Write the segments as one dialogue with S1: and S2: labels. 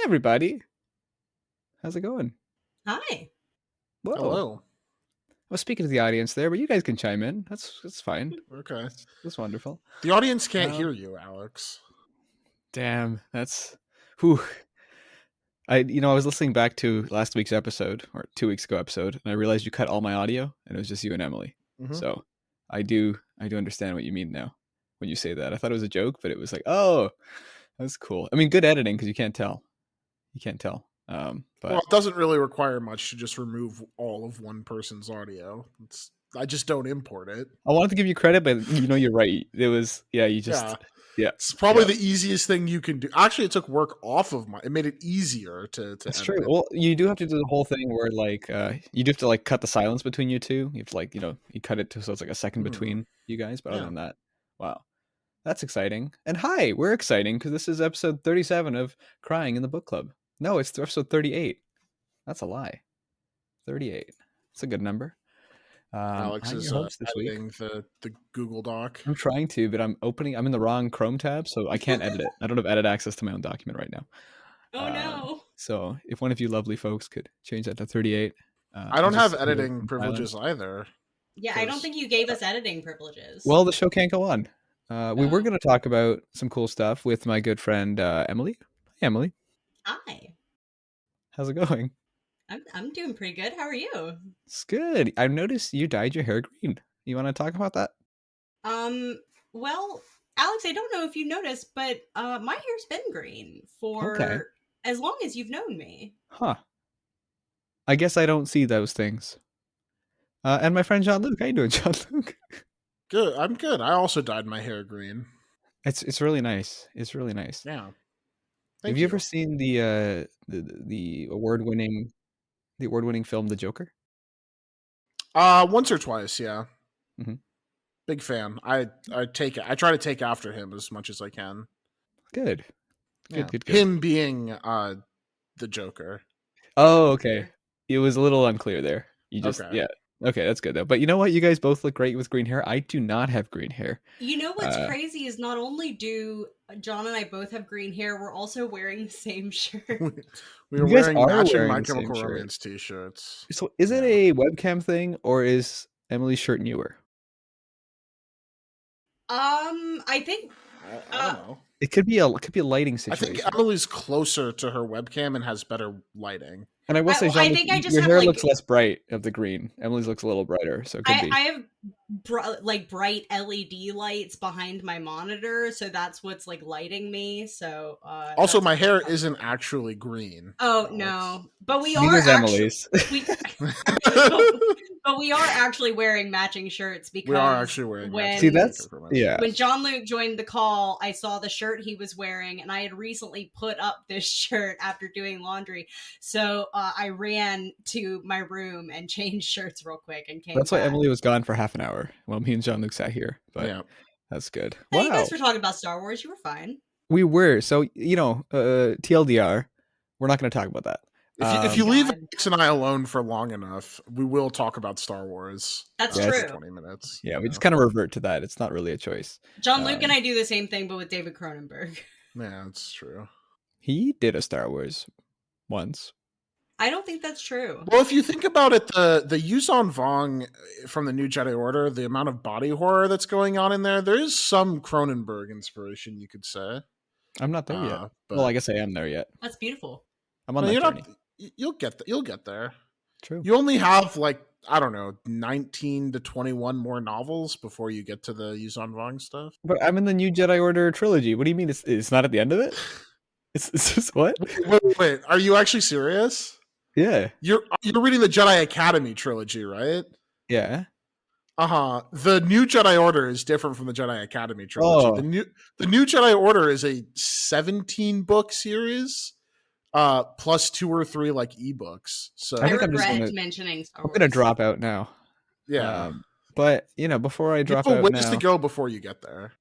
S1: everybody. How's it going?
S2: Hi.
S1: Whoa.
S3: Hello.
S1: I was speaking to the audience there, but you guys can chime in. That's fine.
S3: Okay.
S1: That's wonderful.
S3: The audience can't hear you, Alex.
S1: Damn, that's whew. I was listening back to last week's episode or 2 weeks ago episode, and I realized you cut all my audio, and it was just you and Emily.
S3: Mhm.
S1: So I do understand what you mean now when you say that. I thought it was a joke, but it was like, oh, that's cool. I mean, good editing because you can't tell. But
S3: Well, it doesn't really require much to just remove all of one person's audio. I just don't import it.
S1: I wanted to give you credit, but you're right. It was yeah.
S3: It's probably the easiest thing you can do. Actually, it took work off of it made it easier to
S1: That's
S3: edit
S1: true.
S3: it.
S1: Well, you do have to do the whole thing where you do have to cut the silence between you two. You have to you cut it so it's like a second between you guys. But other than that, wow, that's exciting. And hi, we're exciting because this is episode 37 of Crying in the Book Club. No, it's episode 38. That's a lie. 38. It's a good number.
S3: Alex
S1: I'm
S3: is
S1: your host this week.
S3: editing the Google Doc.
S1: I'm trying to, but I'm in the wrong Chrome tab, so I can't edit it. I don't have edit access to my own document right now.
S2: Oh no.
S1: So if one of you lovely folks could change that to 38.
S3: I don't have editing privileges either.
S2: Yeah, I don't think you gave us editing privileges.
S1: Well, the show can't go on. We were going to talk about some cool stuff with my good friend Emily. Hi, Emily.
S2: Hi.
S1: How's it going?
S2: I'm doing pretty good. How are you?
S1: It's good. I've noticed you dyed your hair green. You want to talk about that?
S2: Well, Alex, I don't know if you noticed, but my hair's been green for as long as you've known me.
S1: Huh. I guess I don't see those things. And my friend Jean-Luc. How you doing, Jean-Luc?
S3: Good. I'm good. I also dyed my hair green.
S1: It's really nice. It's really nice.
S3: Yeah.
S1: Have you ever seen the award-winning film The Joker?
S3: Once or twice, yeah.
S1: Mm-hmm.
S3: Big fan. I try to take after him as much as I can.
S1: Good. Good.
S3: Him being the Joker.
S1: Oh, okay. It was a little unclear there. Okay, that's good though. But you know what? You guys both look great with green hair. I do not have green hair.
S2: You know what's crazy is not only do John and I both have green hair, we're also wearing the same shirt.
S3: We were wearing matching My Chemical Romance t-shirts.
S1: So is it a webcam thing or is Emily's shirt newer?
S2: I think
S3: I don't know.
S1: It could be a lighting situation.
S3: I think Emily's closer to her webcam and has better lighting.
S1: And I will say, Jean, your hair looks less bright of the green. Emily's looks a little brighter, so it could be.
S2: I have bright LED lights behind my monitor, so that's what's lighting me. So
S3: also, my hair isn't actually green.
S2: Oh no, but we
S1: are
S3: Emily's.
S2: But we are actually wearing matching shirts because
S3: we are actually wearing.
S2: When Jean-Luc joined the call, I saw the shirt he was wearing, and I had recently put up this shirt after doing laundry, so I ran to my room and changed shirts real quick and came.
S1: That's why Emily was gone for half an hour while me and Jean-Luc sat here. But that's good.
S2: Hey, you guys were talking about Star Wars. You were fine.
S1: We were. So TLDR, we're not going to talk about that.
S3: If you leave Alex and I alone for long enough, we will talk about Star Wars.
S2: That's true.
S3: For 20 minutes.
S1: Yeah, we just kind of revert to that. It's not really a choice.
S2: Jean-Luc and I do the same thing, but with David Cronenberg.
S3: Yeah, that's true.
S1: He did a Star Wars once.
S2: I don't think that's true.
S3: Well, if you think about it, the Yuuzhan Vong from the New Jedi Order, the amount of body horror that's going on in there is some Cronenberg inspiration, you could say.
S1: I'm not there yet. Well, I guess I am there yet.
S2: That's beautiful.
S1: I'm on that journey.
S3: You'll get there.
S1: True.
S3: You only have 19 to 21 more novels before you get to the Yuuzhan Vong stuff.
S1: But I'm in the New Jedi Order trilogy. What do you mean it's not at the end of it? It's just what?
S3: Wait, are you actually serious?
S1: Yeah.
S3: You're reading the Jedi Academy trilogy, right?
S1: Yeah.
S3: The New Jedi Order is different from the Jedi Academy trilogy.
S1: Oh.
S3: The New Jedi Order is a 17-book series. Plus 2 or 3 ebooks. So
S2: I regret mentioning Star Wars.
S1: I'm gonna drop out now.
S3: Yeah,
S1: but before I drop out,
S3: ways to go before you get there.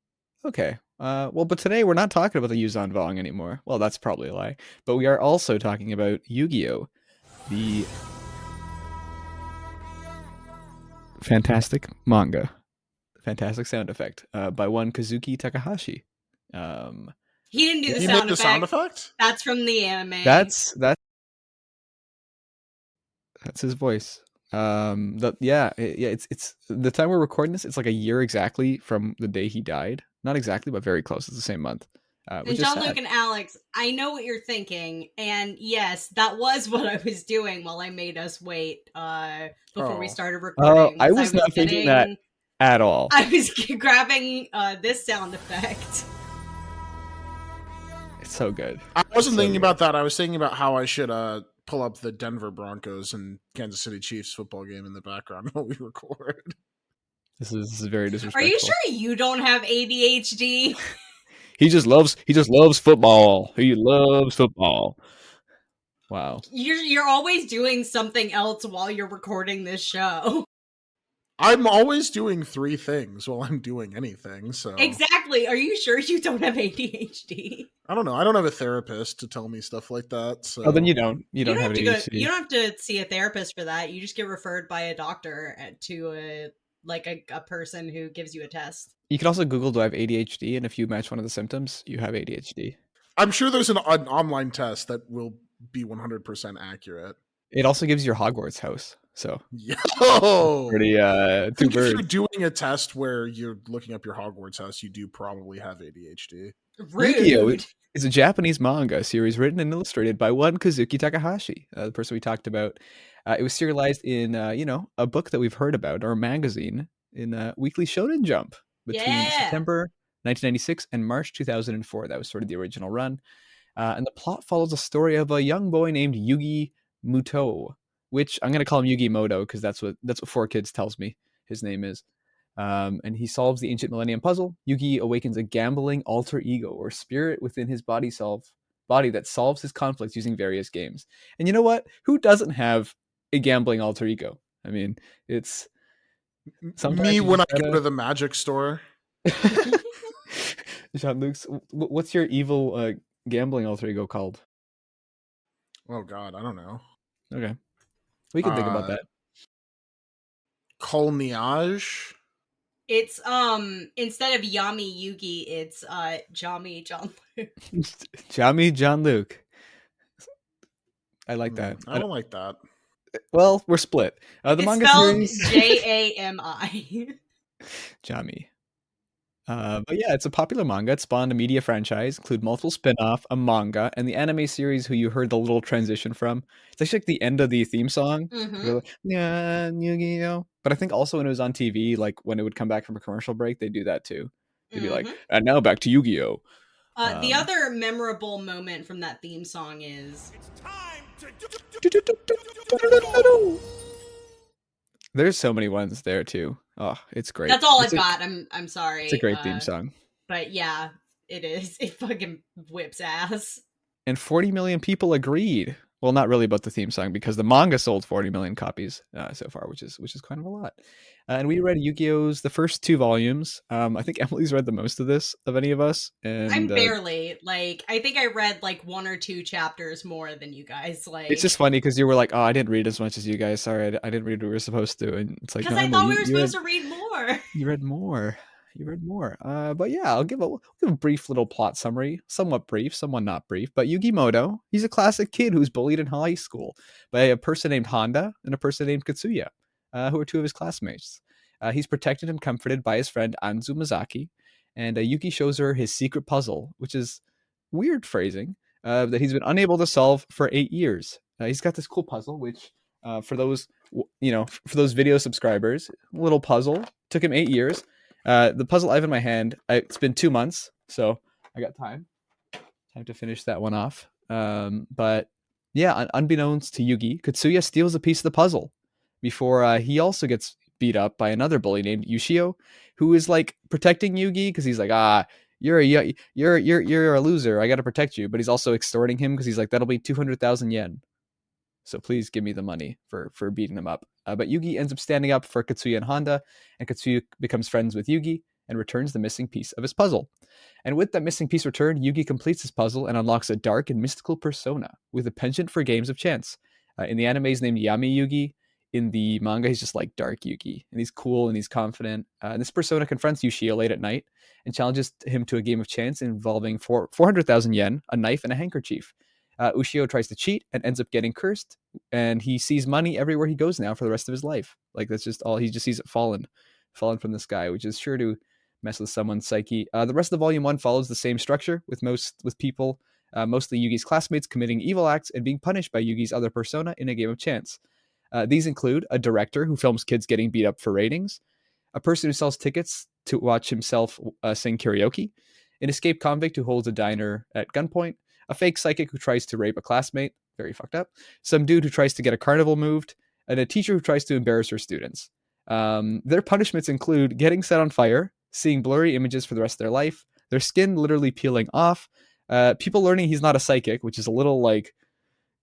S1: Okay. But today we're not talking about the Yuuzhan Vong anymore. Well, that's probably a lie. But we are also talking about Yu-Gi-Oh, the fantastic manga, fantastic sound effect by one Kazuki Takahashi.
S2: He didn't do the
S3: he
S2: sound
S3: made the sound effect.
S2: That's from the anime.
S1: That's his voice. It's the time we're recording this. It's like a year exactly from the day he died. Not exactly, but very close. It's the same month.
S2: And Jean-Luc and Alex, I know what you're thinking, and yes, that was what I was doing while I made us wait before we started recording.
S1: I was not thinking that at all.
S2: I was grabbing this sound effect.
S1: It's so good.
S3: I wasn't thinking about that. I was thinking about how I should pull up the Denver Broncos and Kansas City Chiefs football game in the background while we record.
S1: This is very disrespectful.
S2: Are you sure you don't have ADHD?
S1: He just loves football. He loves football. Wow.
S2: You're always doing something else while you're recording this show.
S3: I'm always doing 3 things while I'm doing anything, so...
S2: Exactly. Are you sure you don't have ADHD?
S3: I don't know. I don't have a therapist to tell me stuff like that, so...
S1: Oh, then you don't. You don't have ADHD.
S2: You don't have to see a therapist for that. You just get referred by a doctor to a person who gives you a test.
S1: You can also Google, do I have ADHD? And if you match one of the symptoms, you have ADHD.
S3: I'm sure there's an online test that will be 100% accurate.
S1: It also gives your Hogwarts house. So,
S3: pretty
S1: two birds.
S3: If you're doing a test where you're looking up your Hogwarts house, you do probably have ADHD.
S1: Yu-Gi-Oh! Is a Japanese manga series written and illustrated by one Kazuki Takahashi, the person we talked about. It was serialized in, a book that we've heard about, or a magazine, in Weekly Shonen Jump between September 1996 and March 2004. That was sort of the original run. And the plot follows a story of a young boy named Yugi Muto, which I'm going to call him Yugi Moto because that's what 4Kids tells me his name is. And he solves the ancient Millennium Puzzle. Yugi awakens a gambling alter ego or spirit within his body that solves his conflicts using various games. And you know what? Who doesn't have a gambling alter ego? I mean, it's
S3: me when I go to the magic store.
S1: Jean-Luc, what's your evil gambling alter ego called?
S3: Oh God, I don't know.
S1: Okay, we can think about that.
S3: Colniage.
S2: It's instead of Yami Yugi, it's Jami Jean-Luc.
S1: Jami Jean-Luc. I like that.
S3: I don't like that.
S1: Well, we're split. The manga series
S2: Jami.
S1: Jami. But yeah, it's a popular manga. It spawned a media franchise, include multiple spin-off, a manga, and the anime series who you heard the little transition from. It's actually like the end of the theme song.
S2: Mm-hmm.
S1: Yeah, Yu-Gi-Oh! But I think also when it was on TV, like when it would come back from a commercial break, they do that too. They'd be like, and now back to Yu-Gi-Oh!
S2: The other memorable moment from that theme song is... It's time to...
S1: There's so many ones there too. Oh, it's great.
S2: That's all I've got. I'm sorry.
S1: It's a great theme song.
S2: But yeah, it is. It fucking whips ass.
S1: And 40 million people agreed. Well, not really about the theme song because the manga sold 40 million copies so far, which is kind of a lot. And we read Yu-Gi-Oh's the first 2 volumes. I think Emily's read the most of this of any of us. And
S2: I'm barely I think I read 1 or 2 chapters more than you guys.
S1: It's just funny because you were like, "Oh, I didn't read as much as you guys. Sorry, I didn't read what we were supposed to." And it's like,
S2: because I thought we were supposed to read more.
S1: You read more. But yeah, I'll give a brief little plot summary, somewhat brief, somewhat not brief. But Yugi Moto, he's a classic kid who's bullied in high school by a person named Honda and a person named Katsuya, who are 2 of his classmates. He's protected and comforted by his friend Anzu Mizaki, and Yugi shows her his secret puzzle, which is weird phrasing, that he's been unable to solve for 8 years. He's got this cool puzzle, which for those video subscribers, little puzzle, took him 8 years. The puzzle I have in my hand, it's been 2 months, so I got time to finish that one off. But yeah, unbeknownst to Yugi, Katsuya steals a piece of the puzzle before he also gets beat up by another bully named Yushio, who is protecting Yugi because he's like, you're a loser. I got to protect you. But he's also extorting him because he's like, that'll be 200,000 yen. So please give me the money for beating him up. But Yugi ends up standing up for Katsuya and Honda, and Katsuya becomes friends with Yugi and returns the missing piece of his puzzle. And with that missing piece returned, Yugi completes his puzzle and unlocks a dark and mystical persona with a penchant for games of chance. In the anime, is named Yami Yugi. in the manga, he's just like Dark Yugi, and he's cool and he's confident. And this persona confronts Ushio late at night and challenges him to a game of chance involving 400,000 yen, a knife, and a handkerchief. Ushio tries to cheat and ends up getting cursed, and he sees money everywhere he goes now for the rest of his life. Like that's just all he just sees it fallen from the sky, which is sure to mess with someone's psyche. The rest of Volume 1 follows the same structure with people, mostly Yugi's classmates, committing evil acts and being punished by Yugi's other persona in a game of chance. These include a director who films kids getting beat up for ratings, a person who sells tickets to watch himself sing karaoke, an escaped convict who holds a diner at gunpoint, a fake psychic who tries to rape a classmate, very fucked up, some dude who tries to get a carnival moved, and a teacher who tries to embarrass her students. Their punishments include getting set on fire, seeing blurry images for the rest of their life, their skin literally peeling off, people learning he's not a psychic, which is a little like,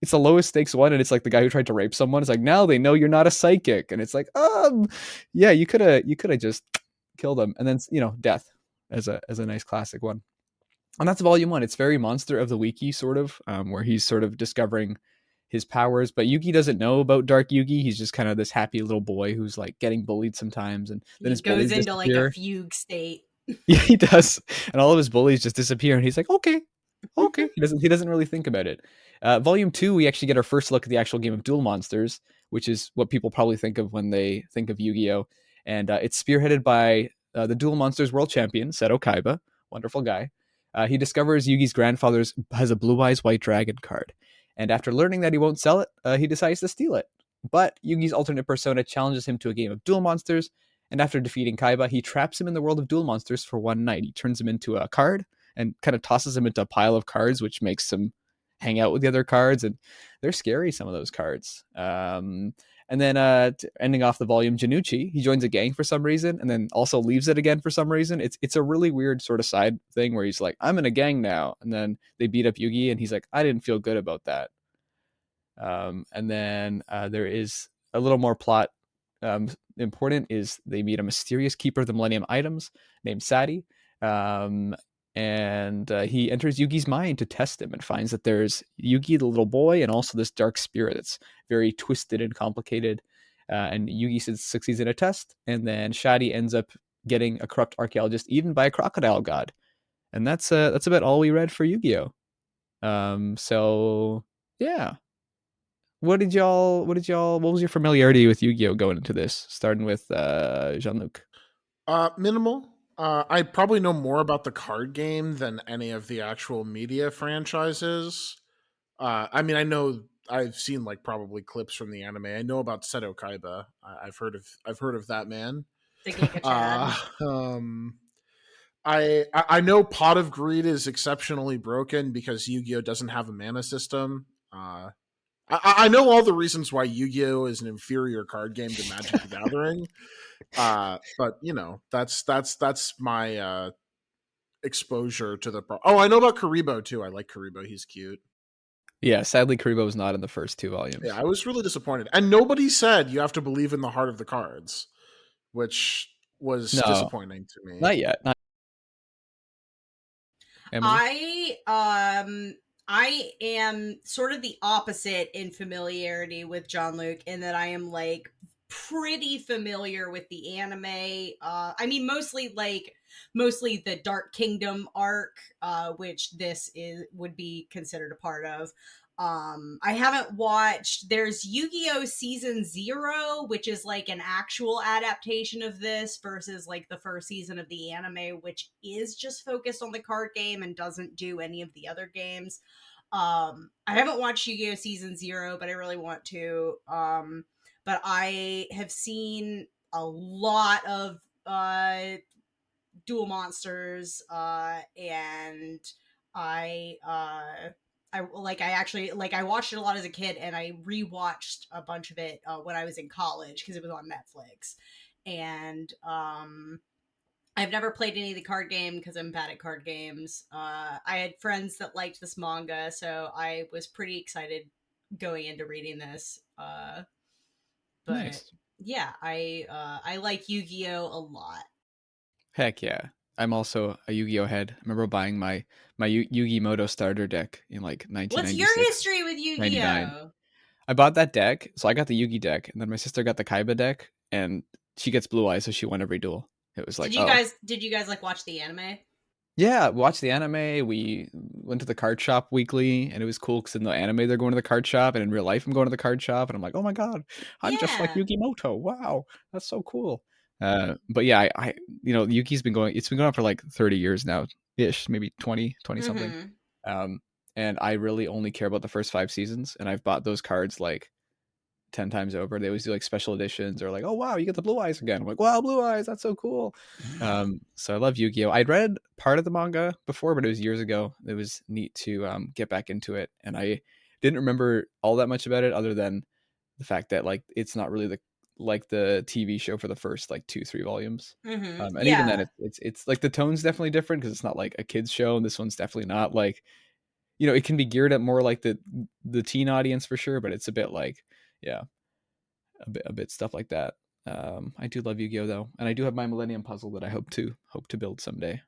S1: it's the lowest stakes one, and it's like the guy who tried to rape someone. It's like, now they know you're not a psychic, and it's like, yeah, you could have just killed him, and then death as a nice classic one. And that's Volume 1. It's very Monster of the Weeky sort of, where he's sort of discovering his powers, but Yugi doesn't know about Dark Yugi. He's just kind of this happy little boy who's like getting bullied sometimes, and then his bullies
S2: goes into
S1: disappear.
S2: like a fugue state.
S1: Yeah, he does, and all of his bullies just disappear, and he's like, okay. He doesn't really think about it. Volume 2, we actually get our first look at the actual game of Duel Monsters, which is what people probably think of when they think of Yu-Gi-Oh! And it's spearheaded by the Duel Monsters world champion, Seto Kaiba, wonderful guy. He discovers Yugi's grandfather has a Blue Eyes White Dragon card, and after learning that he won't sell it, he decides to steal it. But Yugi's alternate persona challenges him to a game of Duel Monsters, and after defeating Kaiba, he traps him in the world of Duel Monsters for one night. He turns him into a card and kind of tosses him into a pile of cards, which makes him hang out with the other cards, and they're scary, some of those cards. And then ending off the volume, Janucci, he joins a gang for some reason, and then also leaves it again for some reason. It's a really weird sort of side thing where he's like, I'm in a gang now, and then they beat up Yugi, and he's like, I didn't feel good about that. And then there is a little more plot. Important is they meet a mysterious keeper of the Millennium items named Sadi. And he enters Yugi's mind to test him and finds that there's Yugi, the little boy, and also this dark spirit that's very twisted and complicated. And Yugi succeeds in a test, and then Shadi ends up getting a corrupt archaeologist eaten by a crocodile god. And that's about all we read for Yu-Gi-Oh! So yeah. What was your familiarity with Yu-Gi-Oh! Going into this? Starting with Jean-Luc.
S3: Minimal. I probably know more about the card game than any of the actual media franchises. I mean, I've seen like probably clips from the anime. I know about Seto Kaiba. I've heard of that man.
S2: The Giga Chad.
S3: I know Pot of Greed is exceptionally broken because Yu-Gi-Oh! Doesn't have a mana system. I know all the reasons why Yu-Gi-Oh! Is an inferior card game to Magic the Gathering. But that's my exposure to the I know about Karibo too. I like Karibo. He's cute.
S1: Yeah, sadly Karibo was not in the first two volumes.
S3: Yeah, I was really disappointed. And nobody said you have to believe in the heart of the cards, which was disappointing to me.
S1: Not yet.
S2: I am sort of the opposite in familiarity with Jean-Luc in that I am like pretty familiar with the anime. I mean, mostly the Dark Kingdom arc, which this would be considered a part of. I haven't watched, there's Yu-Gi-Oh! Season 0, which is like an actual adaptation of this versus like the first season of the anime, which is just focused on the card game and doesn't do any of the other games. I haven't watched Yu-Gi-Oh! Season 0, but I really want to. But I have seen a lot of Duel Monsters, and I watched it a lot as a kid, and I rewatched a bunch of it when I was in college because it was on Netflix. And I've never played any of the card game because I'm bad at card games. I had friends that liked this manga, so I was pretty excited going into reading this. But nice. Yeah, I like Yu-Gi-Oh! A lot.
S1: Heck yeah. I'm also a Yu-Gi-Oh! Head. I remember buying my Yu-Gi Moto starter deck in like 1996.
S2: What's your history with Yu-Gi-Oh?
S1: I bought that deck, so I got the Yugi deck, and then my sister got the Kaiba deck, and she gets blue eyes, so she won every duel. It was like,
S2: did you guys like watch the anime?
S1: Yeah, watch the anime. We went to the card shop weekly, and it was cool because in the anime they're going to the card shop, and in real life I'm going to the card shop, and I'm like, oh my god, I'm just like Yugimoto. Wow, that's so cool. But yeah, I Yugi's been going. It's been going on for like 30 years now, ish, maybe 20 something. And I really only care about the first 5 seasons, and I've bought those cards like 10 times over. They always do like special editions or like, oh wow, you get the blue eyes again. I'm like, wow, blue eyes, that's so cool. So I love Yu-Gi-Oh. I'd read part of the manga before, but it was years ago. It was neat to get back into it, and I didn't remember all that much about it other than the fact that like it's not really the TV show for the first like 2-3 volumes. And even then it's like the tone's definitely different because it's not like a kid's show, and this one's definitely not like, it can be geared at more like the teen audience for sure, but it's a bit like, yeah, a bit stuff like that. I do love Yu-Gi-Oh though, and I do have my Millennium Puzzle that I hope to build someday.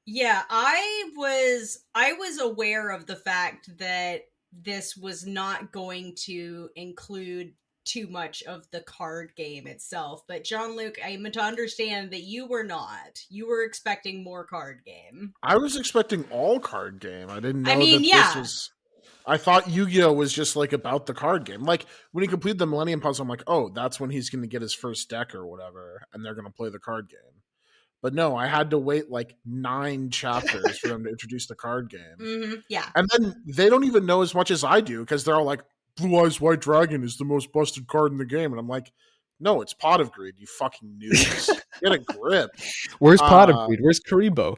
S2: Yeah, I was aware of the fact that this was not going to include too much of the card game itself, but Jean-Luc, I'm to understand that you were not. You were expecting more card game.
S3: I was expecting all card game. I didn't know this was... I thought Yu-Gi-Oh was just like about the card game. Like when he completed the Millennium Puzzle, I'm like, oh, that's when he's going to get his first deck or whatever, and they're going to play the card game. But no, I had to wait like 9 chapters for them to introduce the card game.
S2: Yeah.
S3: And then they don't even know as much as I do because they're all like, Blue Eyes White Dragon is the most busted card in the game. And I'm like, no, it's Pot of Greed, you fucking noobs. Get a grip.
S1: Where's Pot of Greed? Where's Karibo?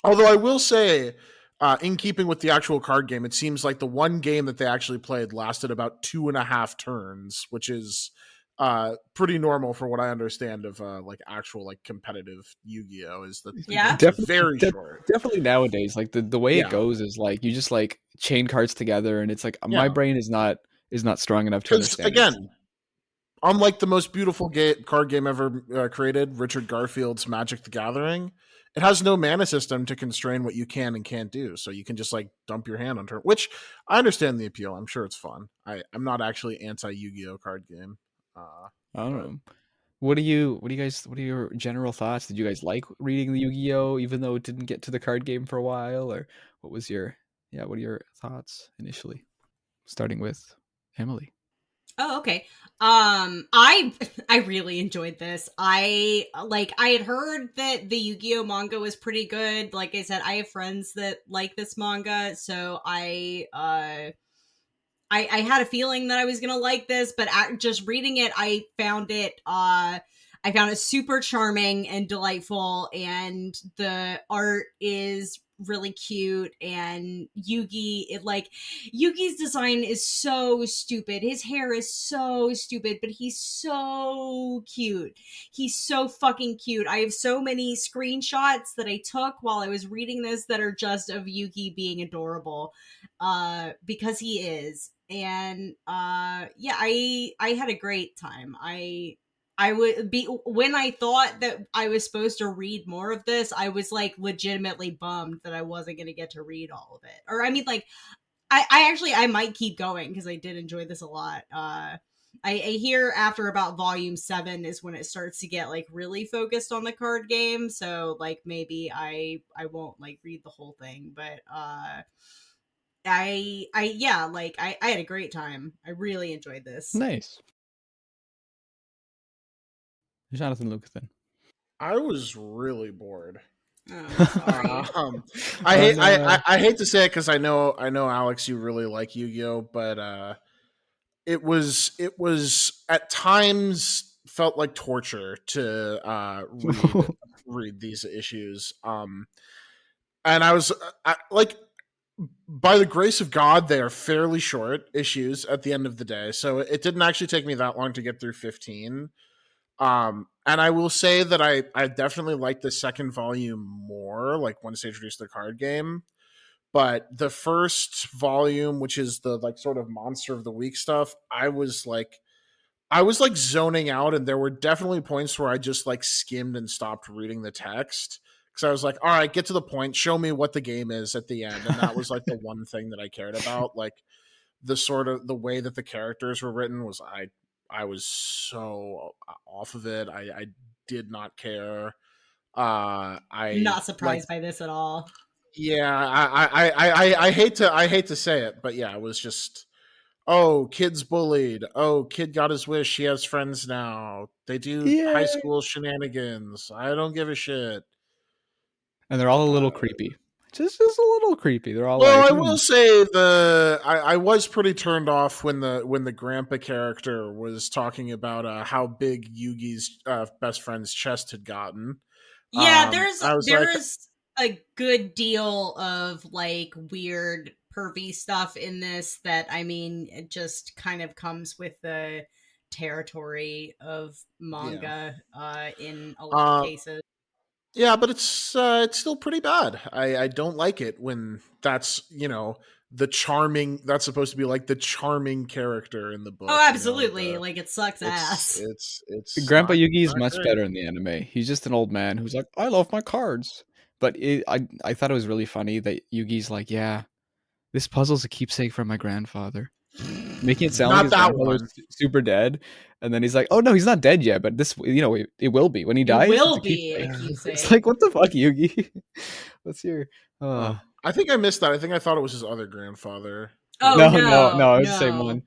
S3: Although I will say, in keeping with the actual card game, it seems like the one game that they actually played lasted about 2.5 turns, which is pretty normal for what I understand of like actual like competitive Yu-Gi-Oh. Is that very short.
S1: Definitely nowadays, like the way it goes is like you just like chain cards together, and it's like my brain is not strong enough to understand.
S3: Again, unlike the most beautiful card game ever created, Richard Garfield's Magic the Gathering, it has no mana system to constrain what you can and can't do. So you can just like dump your hand on turn, which I understand the appeal. I'm sure it's fun. I'm not actually anti Yu-Gi-Oh card game.
S1: I don't know. What are your general thoughts? Did you guys like reading the Yu-Gi-Oh even though it didn't get to the card game for a while? Or what are your thoughts initially? Starting with Emily.
S2: Oh, okay. I really enjoyed this. I had heard that the Yu-Gi-Oh manga was pretty good. Like I said, I have friends that like this manga, so I had a feeling that I was gonna like this, but just reading it, I found it super charming and delightful, and the art is really cute, and Yugi's design is so stupid. His hair is so stupid, but he's so cute. He's so fucking cute. I have so many screenshots that I took while I was reading this that are just of Yugi being adorable, because he is. And I had a great time. I would be, when I thought that I was supposed to read more of this, I was like legitimately bummed that I wasn't going to get to read all of it. Or I mean, like, I might keep going because I did enjoy this a lot. I hear after about volume 7 is when it starts to get like really focused on the card game. So like maybe I won't like read the whole thing, but I had a great time. I really enjoyed this.
S1: Nice. Jonathan Lucathan.
S3: I was really bored. Oh, I hate to say it because I know Alex, you really like Yu-Gi-Oh, but it was at times felt like torture to read these issues. And I was like, by the grace of God, they are fairly short issues at the end of the day, so it didn't actually take me that long to get through 15. And I will say that I definitely like the second volume more, like once they introduced the card game. But the first volume, which is the like sort of monster of the week stuff, I was like zoning out, and there were definitely points where I just like skimmed and stopped reading the text because I was like, all right, get to the point, show me what the game is at the end. And that was like the one thing that I cared about. Like the way that the characters were written was I was so off of it. I did not care.
S2: Not surprised by this at all.
S3: Yeah, I hate to say it, but yeah, it was just, oh, kid's bullied. Oh, kid got his wish. He has friends now. They do high school shenanigans. I don't give a shit.
S1: And they're all a little creepy. Just a little creepy. They're all
S3: I will say I was pretty turned off when the grandpa character was talking about how big Yugi's best friend's chest had gotten.
S2: Yeah, there's a good deal of like weird pervy stuff in this that, I mean, it just kind of comes with the territory of manga in a lot of cases.
S3: Yeah, but it's still pretty bad. I don't like it when that's, that's supposed to be like the charming character in the book.
S2: Oh, absolutely. Like, it sucks ass.
S3: It's
S1: Grandpa Yugi is much better in the anime. He's just an old man who's like, I love my cards. But I thought it was really funny that Yugi's like, yeah, this puzzle's a keepsake from my grandfather. Making it sound like his grandfather's super dead. And then he's like, oh no, he's not dead yet, but this, it will be. When he dies,
S2: it will be a keepsake.
S1: It's like, what the fuck, Yugi? What's your...
S3: I think I missed that. I think I thought it was his other grandfather.
S2: Oh,
S1: no, it was the same one.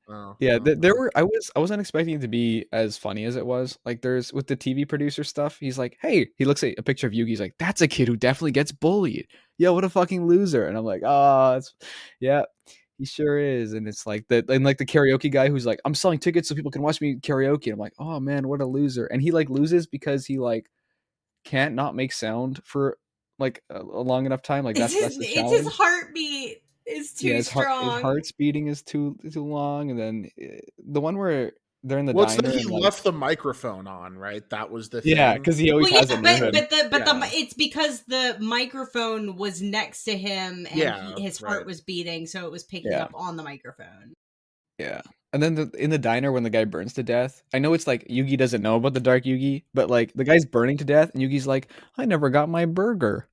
S3: Oh,
S1: yeah, there were. I wasn't expecting it to be as funny as it was. Like, there's with the TV producer stuff. He's like, hey, he looks at a picture of Yugi. He's like, that's a kid who definitely gets bullied. Yo, what a fucking loser. And I'm like, yeah, he sure is. And it's like the karaoke guy who's like, I'm selling tickets so people can watch me karaoke. And I'm like, oh man, what a loser. And he like loses because he like can't not make sound for like a long enough time. Like that's the challenge.
S2: It's his heartbeat is too strong.
S1: His heart's beating is too long, and then the one where they're in the
S3: diner.
S1: That
S3: he left the microphone on, right? That was the thing.
S1: Yeah, because he always has it.
S2: But it's because the microphone was next to him, and his heart was beating, so it was picking up on the microphone.
S1: Yeah. And then in the diner when the guy burns to death, I know it's like Yugi doesn't know about the Dark Yugi, but like the guy's burning to death and Yugi's like, I never got my burger.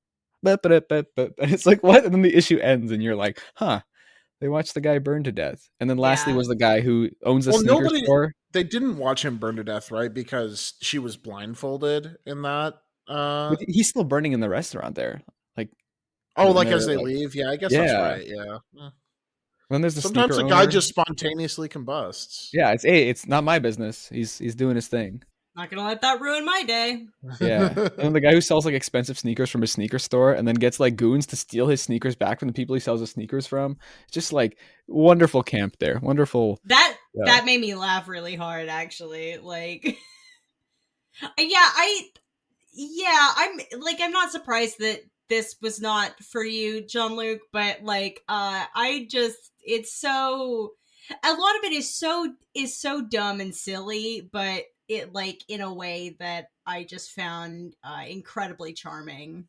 S1: And it's like, what? And then the issue ends and you're like, huh, they watched the guy burn to death. And then lastly was the guy who owns a sneaker store.
S3: They didn't watch him burn to death, right? Because she was blindfolded in that.
S1: But he's still burning in the restaurant there. Like,
S3: as they leave? Yeah, I guess that's right. Yeah.
S1: Then there's
S3: sometimes a guy just spontaneously combusts.
S1: Yeah, it's not my business. He's doing his thing.
S2: Not gonna let that ruin my day.
S1: Yeah. And then the guy who sells like expensive sneakers from his sneaker store and then gets like goons to steal his sneakers back from the people he sells the sneakers from. It's just like wonderful camp there. Wonderful.
S2: That made me laugh really hard, actually. Like, I'm not surprised that this was not for you, Jean-Luc, but like, it's so, a lot of it is so dumb and silly, but it like in a way that I just found incredibly charming.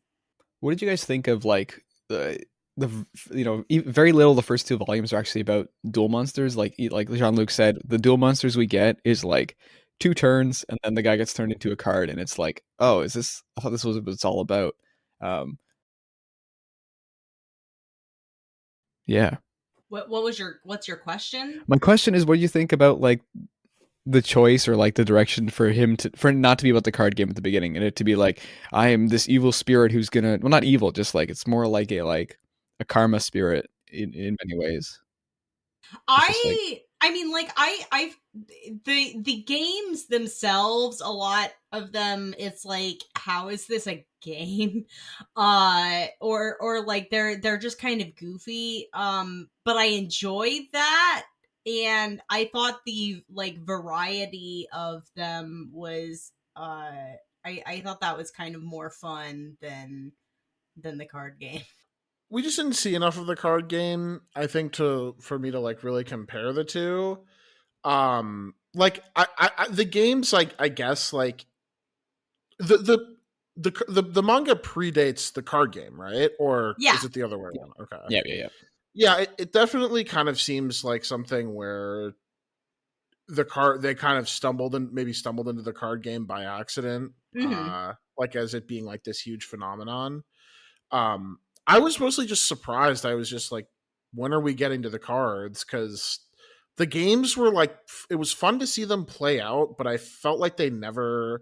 S1: What did you guys think of like the very little the first two volumes are actually about duel monsters? Like Jean-Luc said, the duel monsters we get is like 2 turns and then the guy gets turned into a card and it's like, oh, I thought this was what it's all about. Yeah.
S2: What's your question?
S1: My question is, what do you think about like the choice or like the direction for not to be about the card game at the beginning and it to be like, I am this evil spirit who's gonna, well, not evil, just like it's more like a karma spirit in many ways.
S2: The games themselves, a lot of them, it's like, how is this a game? Or like they're just kind of goofy. But I enjoyed that. And I thought the like variety of them was I thought that was kind of more fun than the card game.
S3: We just didn't see enough of the card game, I think, for me to like really compare the two. Like the games, like I guess like the manga predates the card game, right? Or is it the other way around? Okay.
S1: Yeah.
S3: Yeah, it definitely kind of seems like something where they kind of stumbled into the card game by accident, like as it being like this huge phenomenon. I was mostly just surprised. I was just like when are we getting to the cards? Because the games were like, it was fun to see them play out, but I felt like they were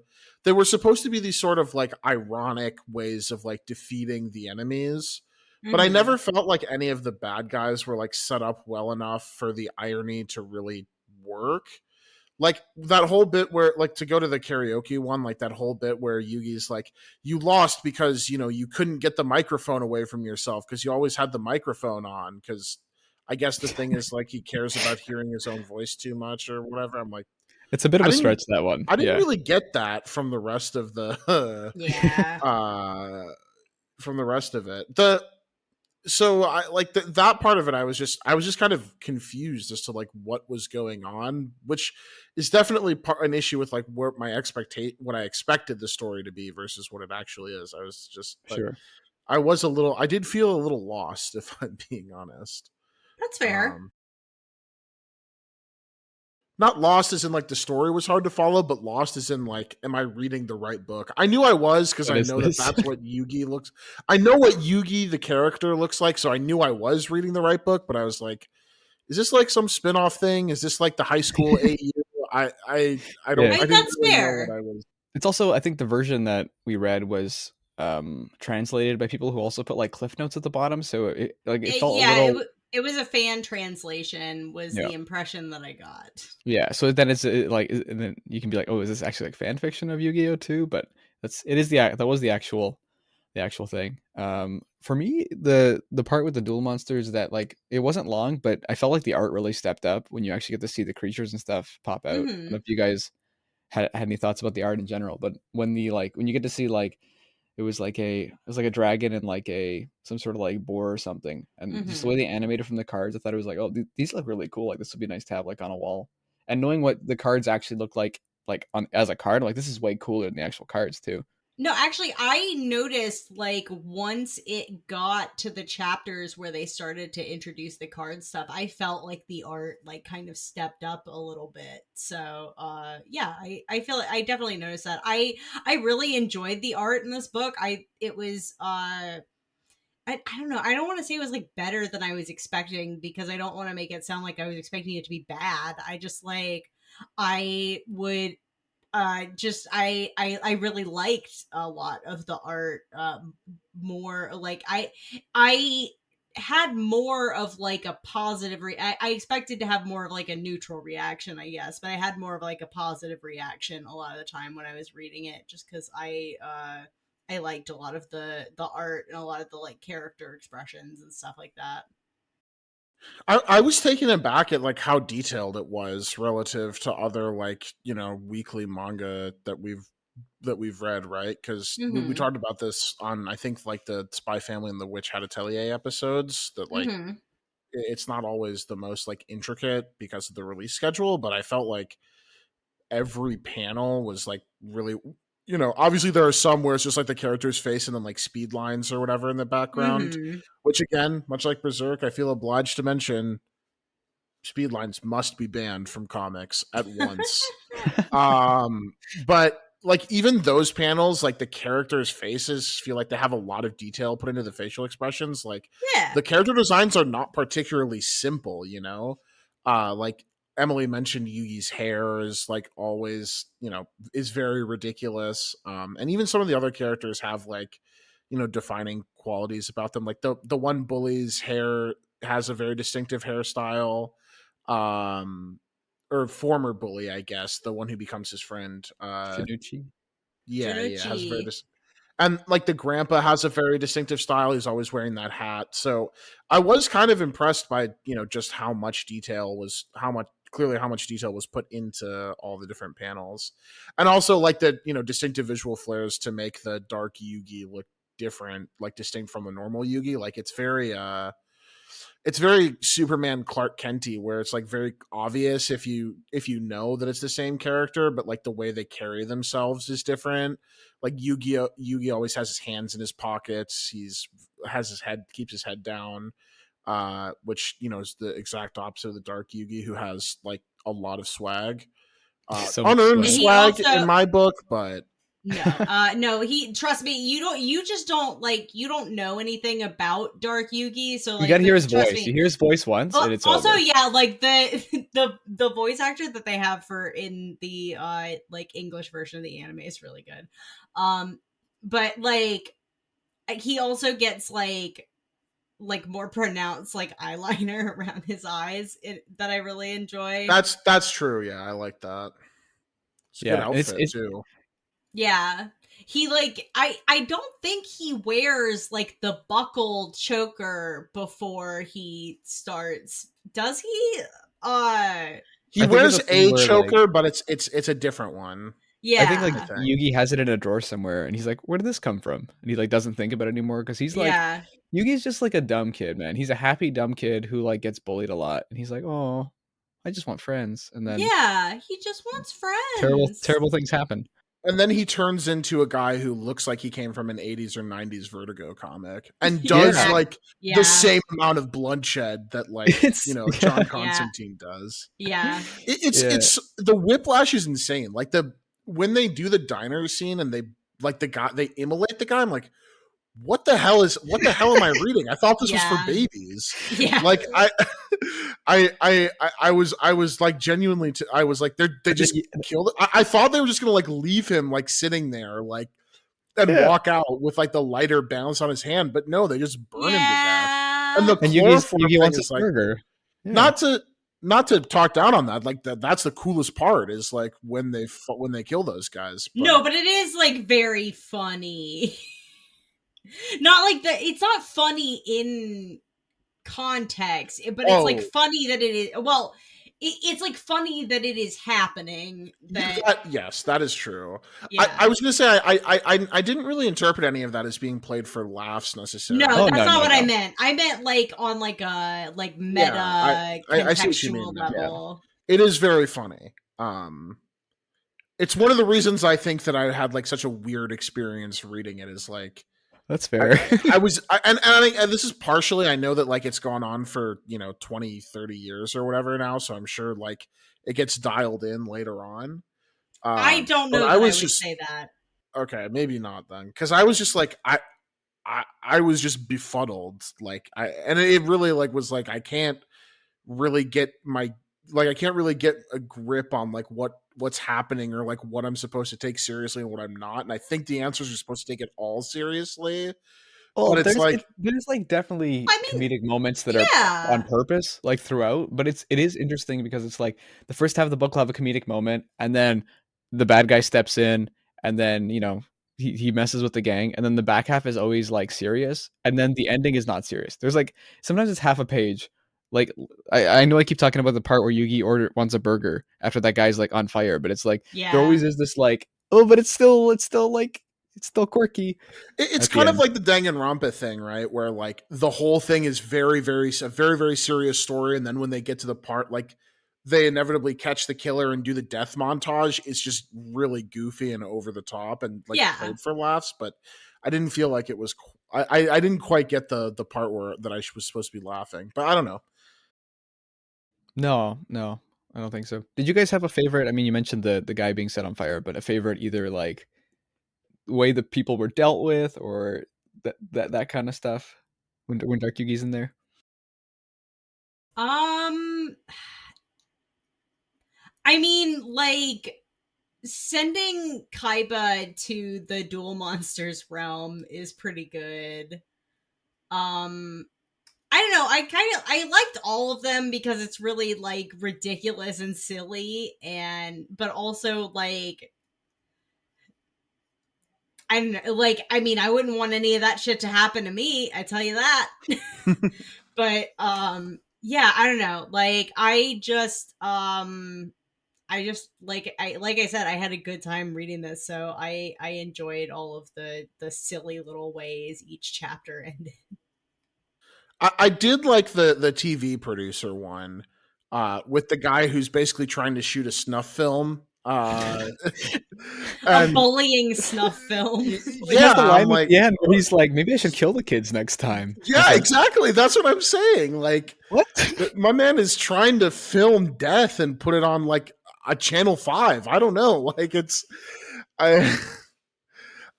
S3: supposed to be these sort of like ironic ways of like defeating the enemies. But I never felt like any of the bad guys were like set up well enough for the irony to really work. Like that whole bit where, like, to go to the karaoke one, like that whole bit where Yugi's like, you lost because, you know, you couldn't get the microphone away from yourself because you always had the microphone on, because I guess the thing is like he cares about hearing his own voice too much or whatever. I'm like,
S1: it's a bit of a stretch, that one.
S3: I didn't really get that from the rest of the from the rest of it. So I like that part of it. I was just kind of confused as to like what was going on, which is definitely an issue with like what I expected the story to be versus what it actually is. I was just
S1: sure.
S3: I did feel a little lost, if I'm being honest.
S2: That's fair.
S3: Not lost as in like the story was hard to follow, but lost as in like, am I reading the right book? I knew I was, because I know that's what Yugi looks. I know what Yugi the character looks like, so I knew I was reading the right book. But I was like, is this like some spin-off thing? Is this like the high school AU? I don't.
S2: Yeah.
S3: I didn't
S2: that's
S3: really
S2: fair.
S3: know what I was.
S1: It's also, I think the version that we read was translated by people who also put like cliff notes at the bottom, so it felt a little.
S2: It was a fan translation, was the impression that I got.
S1: Yeah, so then it's like, and then you can be like, oh, is this actually like fan fiction of Yu-Gi-Oh too? But that was the actual thing. For me, the part with the duel monsters, that like it wasn't long, but I felt like the art really stepped up when you actually get to see the creatures and stuff pop out. I don't know if you guys had any thoughts about the art in general, but when you get to see like, it was like a dragon and like some sort of like boar or something, and just the way they animated from the cards, I thought it was like, oh, these look really cool. Like this would be nice to have like on a wall. And knowing what the cards actually look like on as a card, like this is way cooler than the actual cards too.
S2: No, actually, I noticed like once it got to the chapters where they started to introduce the card stuff, I felt like the art like kind of stepped up a little bit. So yeah, I feel I definitely noticed that. I really enjoyed the art in this book. It was I don't know. I don't want to say it was like better than I was expecting, because I don't want to make it sound like I was expecting it to be bad. I just like I would I really liked a lot of the art more. Like I had more of like a positive I expected to have more of like a neutral reaction, I guess, but I had more of like a positive reaction a lot of the time when I was reading it, just because I liked a lot of the art and a lot of the like character expressions and stuff like that.
S3: I was taken aback at like how detailed it was relative to other like, you know, weekly manga that we've read, right? Because we talked about this on, I think, like the Spy Family and the Witch Hat Atelier episodes, that like it's not always the most like intricate because of the release schedule, but I felt like every panel was like really, you know, obviously there are some where it's just like the character's face and then like speed lines or whatever in the background, which again, much like Berserk, I feel obliged to mention speed lines must be banned from comics at once. But like even those panels, like the characters' faces feel like they have a lot of detail put into the facial expressions. Like the character designs are not particularly simple, you know? Like Emily mentioned, Yugi's hair is like always, you know, is very ridiculous. And even some of the other characters have like, you know, defining qualities about them. Like the one bully's hair has a very distinctive hairstyle. Or former bully, I guess, the one who becomes his friend.
S1: Tanuchi.
S3: Yeah, has a very and like the grandpa has a very distinctive style. He's always wearing that hat. So I was kind of impressed by, you know, just how much detail was put into all the different panels. And also like the, you know, distinctive visual flares to make the dark Yugi look different, like distinct from the normal Yugi. Like it's very Superman Clark Kenty, where it's like very obvious if you know that it's the same character, but like the way they carry themselves is different. Like Yugi always has his hands in his pockets. Keeps his head down, which, you know, is the exact opposite of the Dark Yugi, who has like a lot of swag, unearned swag in my book, but
S2: No, he, trust me, you just don't know anything about Dark Yugi, so like,
S1: you gotta hear his voice. You hear his voice once, and it's
S2: also
S1: over.
S2: Yeah, like the voice actor that they have for in the like English version of the anime is really good. But like he also gets like more pronounced like eyeliner around his eyes that I really enjoy.
S3: That's true. Yeah, I like that. It's a good outfit too.
S2: Yeah. He like I don't think he wears like the buckled choker before he starts. Does he?
S3: He wears a choker, like, but it's a different one.
S2: Yeah.
S1: I think like Yugi has it in a drawer somewhere, and he's like, "Where did this come from?" And he like doesn't think about it anymore because he's like, Yugi's just like a dumb kid, man. He's a happy dumb kid who like gets bullied a lot, and he's like, "Oh, I just want friends." And then
S2: he just wants friends.
S1: Terrible things happen.
S3: And then he turns into a guy who looks like he came from an 80s or 90s Vertigo comic and does like the same amount of bloodshed that like, John Constantine does.
S2: Yeah.
S3: It's the whiplash is insane. Like when they do the diner scene and they like they immolate the guy, I'm like, what the hell am I reading? I thought this was for babies.
S2: Yeah.
S3: Like I was like genuinely I was like they just killed it. I thought they were just gonna like leave him like sitting there like and walk out with like the lighter bounce on his hand, but no, they just burn him to death. And the chloroform thing is like not to talk down on that, like that's the coolest part is like when they kill those guys.
S2: No, but it is like very funny. Not like it's not funny in context, but it's like funny that it is. Well, it's like funny that it is happening.
S3: Yes, that is true. Yeah. I was gonna say I didn't really interpret any of that as being played for laughs necessarily.
S2: No, that's not what I meant. I meant like on like a meta contextual level.
S3: Yeah. It is very funny. It's one of the reasons I think that I had like such a weird experience reading it. Is like.
S1: That's fair.
S3: And this is partially, I know that like it's gone on for 20, 30 years or whatever now, so I'm sure like it gets dialed in later on.
S2: I don't know. I would say that.
S3: Okay, maybe not then, because I was just like I was just befuddled, like and it really like was like I can't really get a grip on like what's happening or like what I'm supposed to take seriously and what I'm not. And I think the answers are supposed to take it all seriously.
S1: Well, but there's like definitely comedic moments that are on purpose, like throughout. But it is interesting because it's like the first half of the book will have a comedic moment, and then the bad guy steps in, and then he messes with the gang, and then the back half is always like serious, and then the ending is not serious. There's like sometimes it's half a page. Like I know I keep talking about the part where Yugi wants a burger after that guy's like on fire, but it's like there always is this like, oh, but it's still quirky.
S3: It's kind of like the Danganronpa thing, right? Where like the whole thing is very, very serious story, and then when they get to the part like they inevitably catch the killer and do the death montage, it's just really goofy and over the top and like played for laughs. But I didn't feel like it was. I didn't quite get the part where that I was supposed to be laughing, but I don't know.
S1: No, I don't think so. Did you guys have a favorite? I mean, you mentioned the guy being set on fire, but a favorite either like the way the people were dealt with or that kind of stuff when Dark Yugi's in there?
S2: I mean, like sending Kaiba to the Duel Monsters realm is pretty good. I don't know. I liked all of them because it's really like ridiculous and silly, but also like I mean, I wouldn't want any of that shit to happen to me. I tell you that. But yeah, I don't know. Like I just like I said, I had a good time reading this, so I enjoyed all of the silly little ways each chapter ended.
S3: I did like the TV producer one with the guy who's basically trying to shoot a snuff film.
S2: A bullying snuff film.
S1: Yeah, the line at the end where he's like, maybe I should kill the kids next time.
S3: Yeah, exactly. That's what I'm saying. Like,
S1: what?
S3: My man is trying to film death and put it on like a Channel 5. I don't know. Like,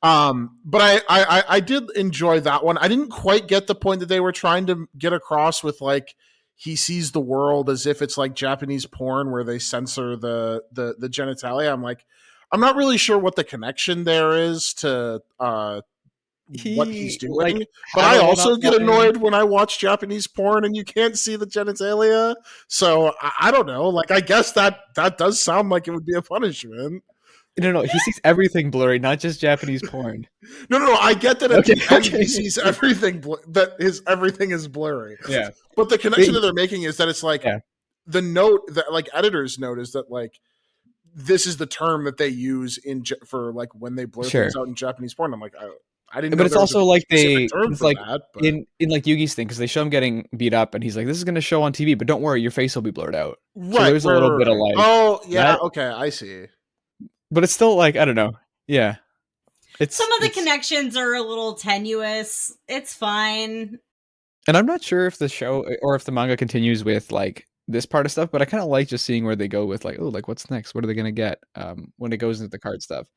S3: But I did enjoy that one. I didn't quite get the point that they were trying to get across with like he sees the world as if it's like Japanese porn where they censor the genitalia. I'm like, I'm not really sure what the connection there is to what he's doing. Like, but I also get annoyed when I watch Japanese porn and you can't see the genitalia. So I don't know. Like, I guess that does sound like it would be a punishment.
S1: No, he sees everything blurry, not just Japanese porn.
S3: No, I get that at the end he sees everything, that everything is blurry.
S1: Yeah.
S3: But the connection that they're making is that it's like the note that like editors note is that like this is the term that they use for like when they blur things out in Japanese porn. I'm like, I didn't know.
S1: But it's also like it's like
S3: that,
S1: in like Yugi's thing, because they show him getting beat up and he's like, this is going to show on TV, but don't worry, your face will be blurred out.
S3: Right.
S1: So there's a little bit of like,
S3: oh yeah, okay, I see.
S1: But it's still like, I don't know. Yeah.
S2: Some of the connections are a little tenuous. It's fine.
S1: And I'm not sure if the show or if the manga continues with like this part of stuff, but I kind of like just seeing where they go with like, oh, like what's next? What are they going to get when it goes into the card stuff?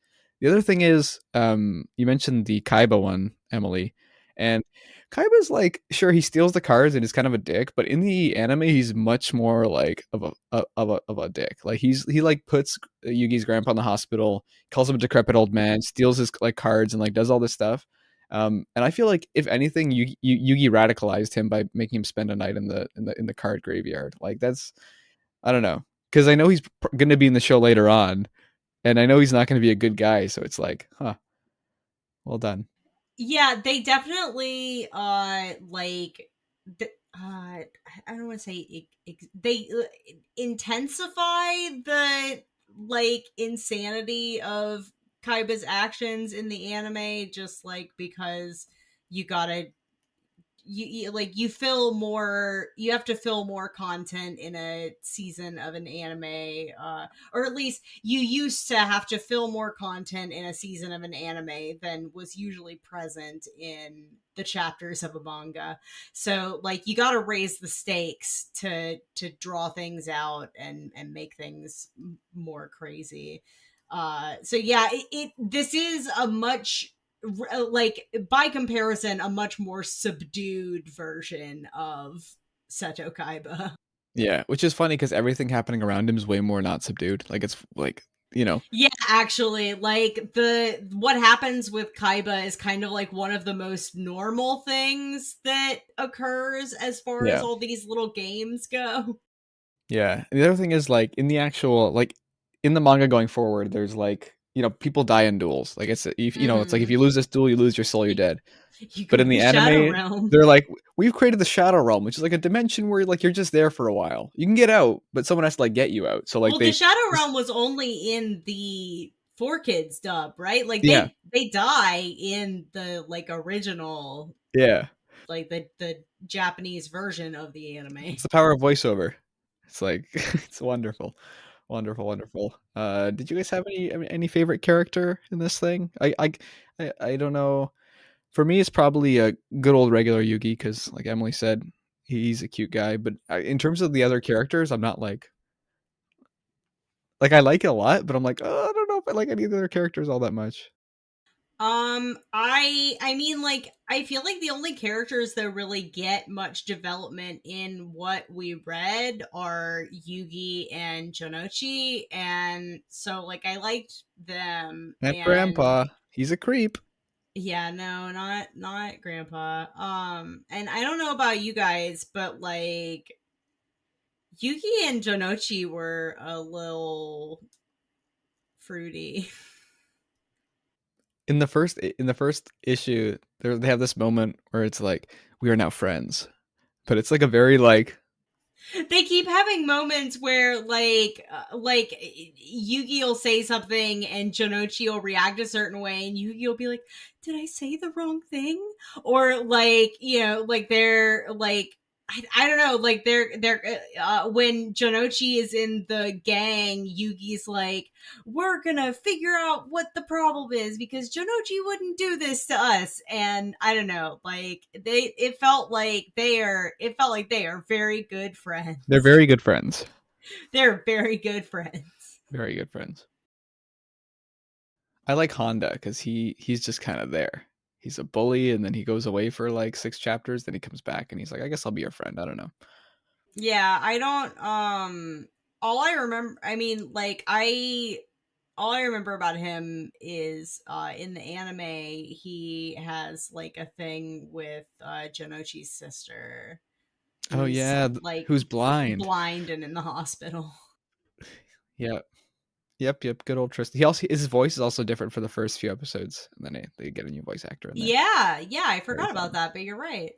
S1: The other thing is, you mentioned the Kaiba one, Emily, and Kaiba's like, sure, he steals the cards and is kind of a dick, but in the anime, he's much more like of a dick. Like he like puts Yugi's grandpa in the hospital, calls him a decrepit old man, steals his like cards, and like does all this stuff. And I feel like if anything, Yugi radicalized him by making him spend a night in the card graveyard. Like that's, I don't know, because I know he's going to be in the show later on, and I know he's not going to be a good guy. So it's like, well done.
S2: Yeah, they definitely I don't want to say they intensify the like insanity of Kaiba's actions in the anime, just like because you gotta you have to fill more content in a season of an anime, or at least you used to have to fill more content in a season of an anime than was usually present in the chapters of a manga. So like you got to raise the stakes to draw things out and make things more crazy. So yeah, this is a much, like by comparison, a much more subdued version of Seto Kaiba.
S1: Yeah, which is funny because everything happening around him is way more not subdued. Like it's like, you know.
S2: Yeah, actually, like what happens with Kaiba is kind of like one of the most normal things that occurs as far as all these little games go.
S1: Yeah, and the other thing is like in the actual like in the manga going forward, there's like, you know, people die in duels. Like it's if you know, it's like if you lose this duel, you lose your soul, you're dead. But in the anime, they're like, we've created the Shadow Realm, which is like a dimension where like you're just there for a while. You can get out, but someone has to like get you out. So like
S2: the Shadow Realm was only in the 4Kids dub, right? Like they die in the like original, like the Japanese version of the anime.
S1: It's the power of voiceover. It's like it's wonderful. Wonderful. Did you guys have any favorite character in this thing? I don't know. For me, it's probably a good old regular Yugi because, like Emily said, he's a cute guy. But in terms of the other characters, I'm not like I like it a lot, but I'm like, oh, I don't know if I like any of the other characters all that much.
S2: I mean, like, I feel like the only characters that really get much development in what we read are Yugi and Jonochi, and so, like, I liked them.
S1: And Grandpa, he's a creep.
S2: Yeah, no, not Grandpa. And I don't know about you guys, but, like, Yugi and Jonochi were a little fruity.
S1: In the first issue, they have this moment where it's like, we are now friends, but it's like a very like.
S2: They keep having moments where like Yugi will say something and Jonochi will react a certain way, and Yugi will be like, "Did I say the wrong thing?" Or like, you know, like they're like. I don't know, like they're when Jonochi is in the gang, Yugi's like, we're gonna figure out what the problem is because Jonochi wouldn't do this to us, and I don't know, like it felt like they are very good friends.
S1: They're very good friends.
S2: They're very good friends.
S1: Very good friends. I like Honda because he's just kind of there. He's a bully, and then he goes away for like 6 chapters. Then he comes back, and he's like, "I guess I'll be your friend." I don't know.
S2: Yeah, I don't. All I remember, I mean, like all I remember about him is in the anime he has like a thing with Jonochi's sister.
S1: Oh yeah,
S2: like
S1: who's blind
S2: and in the hospital.
S1: Yeah. Yep. Good old Tristan. He also his voice is also different for the first few episodes, and then they get a new voice actor in there.
S2: Yeah, I forgot about that, but you're right.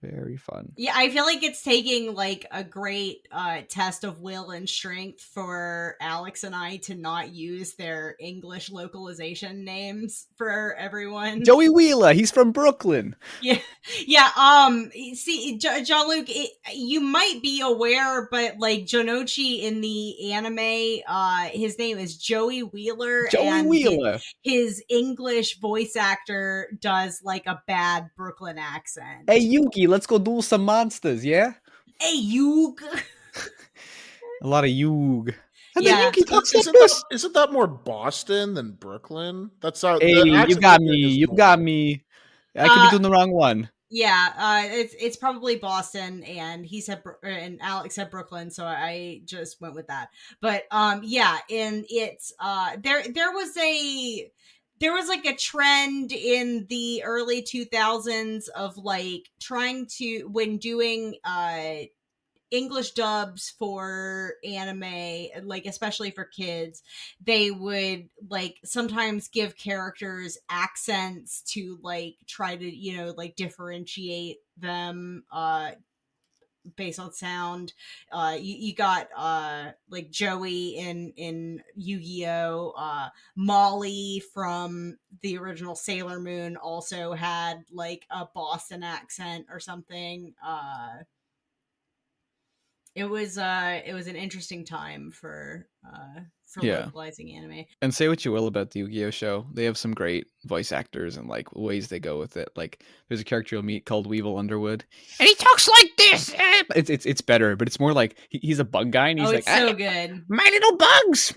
S1: Very fun.
S2: Yeah, I feel like it's taking like a great test of will and strength for Alex and I to not use their English localization names for everyone.
S1: Joey Wheeler, he's from Brooklyn.
S2: Yeah. See, Jean-Luc, you might be aware, but like Jonochi in the anime, his name is Joey Wheeler.
S1: Joey Wheeler.
S2: His English voice actor does like a bad Brooklyn accent.
S1: Hey Yugi, let's go do some monsters, yeah?
S2: Hey Yug.
S1: A lot of Yug.
S2: Yeah.
S3: Isn't that more Boston than Brooklyn? That's how.
S1: Hey, you got me. I could be doing the wrong one.
S2: Yeah, it's probably Boston, and he said, and Alex said Brooklyn, so I just went with that. But yeah, and it's there was like a trend in the early 2000s of like trying to, when doing English dubs for anime, like especially for kids, they would like sometimes give characters accents to like try to, you know, like differentiate them based on sound. You got like Joey in Yu-Gi-Oh! Molly from the original Sailor Moon also had like a Boston accent or something. It was an interesting time for localizing anime.
S1: And say what you will about the Yu-Gi-Oh show, they have some great voice actors and like ways they go with it. Like there's a character you'll meet called Weevil Underwood, and he talks like this. It's better, but it's more like he's a bug guy, and he's like,
S2: so good.
S1: My little bugs.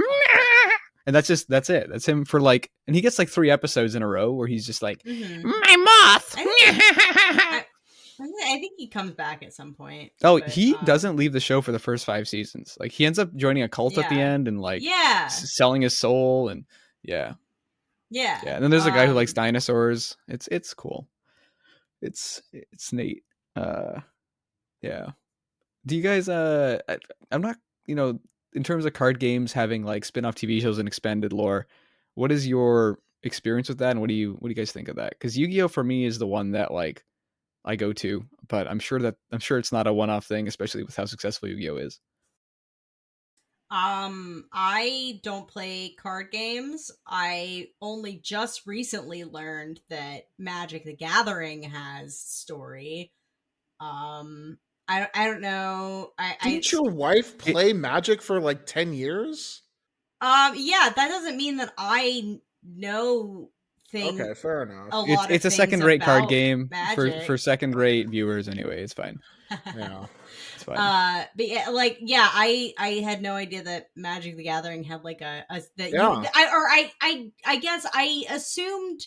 S1: And that's it. That's him for like, and he gets like 3 episodes in a row where he's just like, My moth.
S2: I think he comes back at some point.
S1: Oh, but, he doesn't leave the show for the first 5 seasons. Like he ends up joining a cult at the end and like selling his soul, and yeah. And then there's a guy who likes dinosaurs. It's cool. It's neat. Yeah. Do you guys I'm not, you know, in terms of card games having like spin-off TV shows and expanded lore, what is your experience with that, and what do you guys think of that? Because Yu-Gi-Oh for me is the one that like I go to, but I'm sure it's not a one-off thing, especially with how successful Yu-Gi-Oh is.
S2: I don't play card games. I only just recently learned that Magic the Gathering has story. I don't know.
S3: Didn't your wife play Magic for like 10 years?
S2: Yeah, that doesn't mean that I know things.
S3: Okay, fair enough.
S1: It's a second-rate card game for second-rate viewers anyway. It's fine.
S3: Yeah.
S1: It's fine.
S2: But yeah, like I had no idea that Magic the Gathering had like I guess I assumed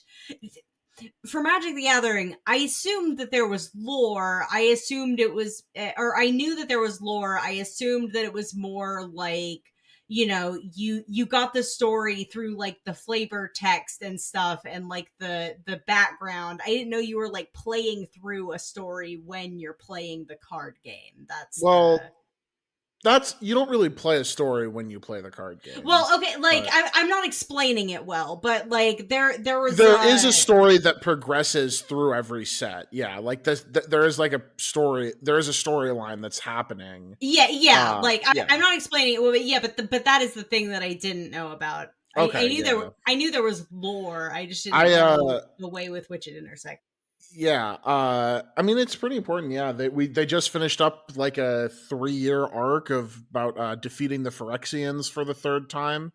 S2: for Magic the Gathering, I assumed that there was lore. I assumed it was, or I knew that there was lore. I assumed that it was more like, you know, you got the story through like the flavor text and stuff and like the background. I didn't know you were like playing through a story when you're playing the card game.
S3: That's you don't really play a story when you play the card game.
S2: Well, okay, like I'm not explaining it well, but like there is
S3: a story that progresses through every set. Yeah, like there is like a story. There is a storyline that's happening.
S2: Yeah. I'm not explaining it, but that is the thing that I didn't know about. I knew there was lore. I just didn't know the way with which it intersects.
S3: Yeah, I mean it's pretty important. Yeah, they just finished up like a 3-year arc of about defeating the Phyrexians for the 3rd time.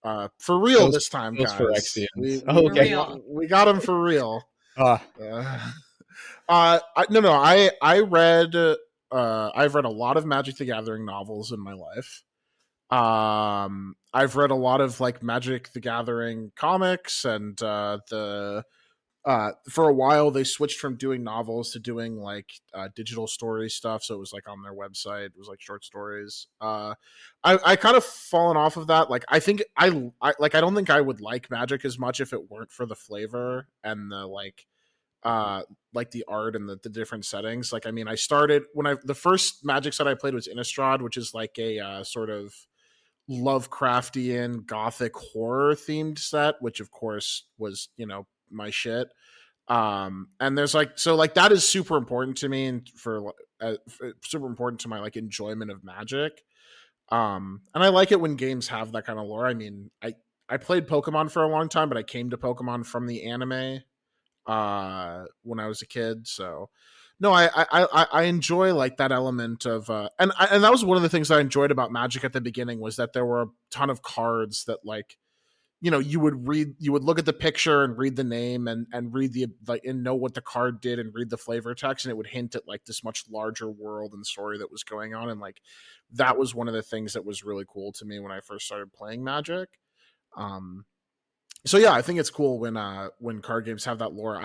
S3: For real this time, guys.
S1: Phyrexians.
S3: We got them for real. I've read a lot of Magic the Gathering novels in my life. I've read a lot of like Magic the Gathering comics, and for a while they switched from doing novels to doing like digital story stuff. So it was like on their website, it was like short stories. I kind of fallen off of that. Like I think I don't think I would like Magic as much if it weren't for the flavor and the like the art and the different settings. Like I mean, I started when the first Magic set I played was Innistrad, which is like a sort of Lovecraftian gothic horror themed set, which of course was, you know, my shit. And there's like, so like that is super important to me, and for super important to my like enjoyment of Magic. And I like it when games have that kind of lore. I mean, I played Pokemon for a long time, but I came to Pokemon from the anime when I was a kid. So no, I enjoy like that element of and that was one of the things I enjoyed about Magic at the beginning, was that there were a ton of cards that, like, you know, you would look at the picture and read the name and read the like and know what the card did and read the flavor text, and it would hint at like this much larger world and story that was going on. And like that was one of the things that was really cool to me when I first started playing Magic. So yeah, I think it's cool when card games have that lore.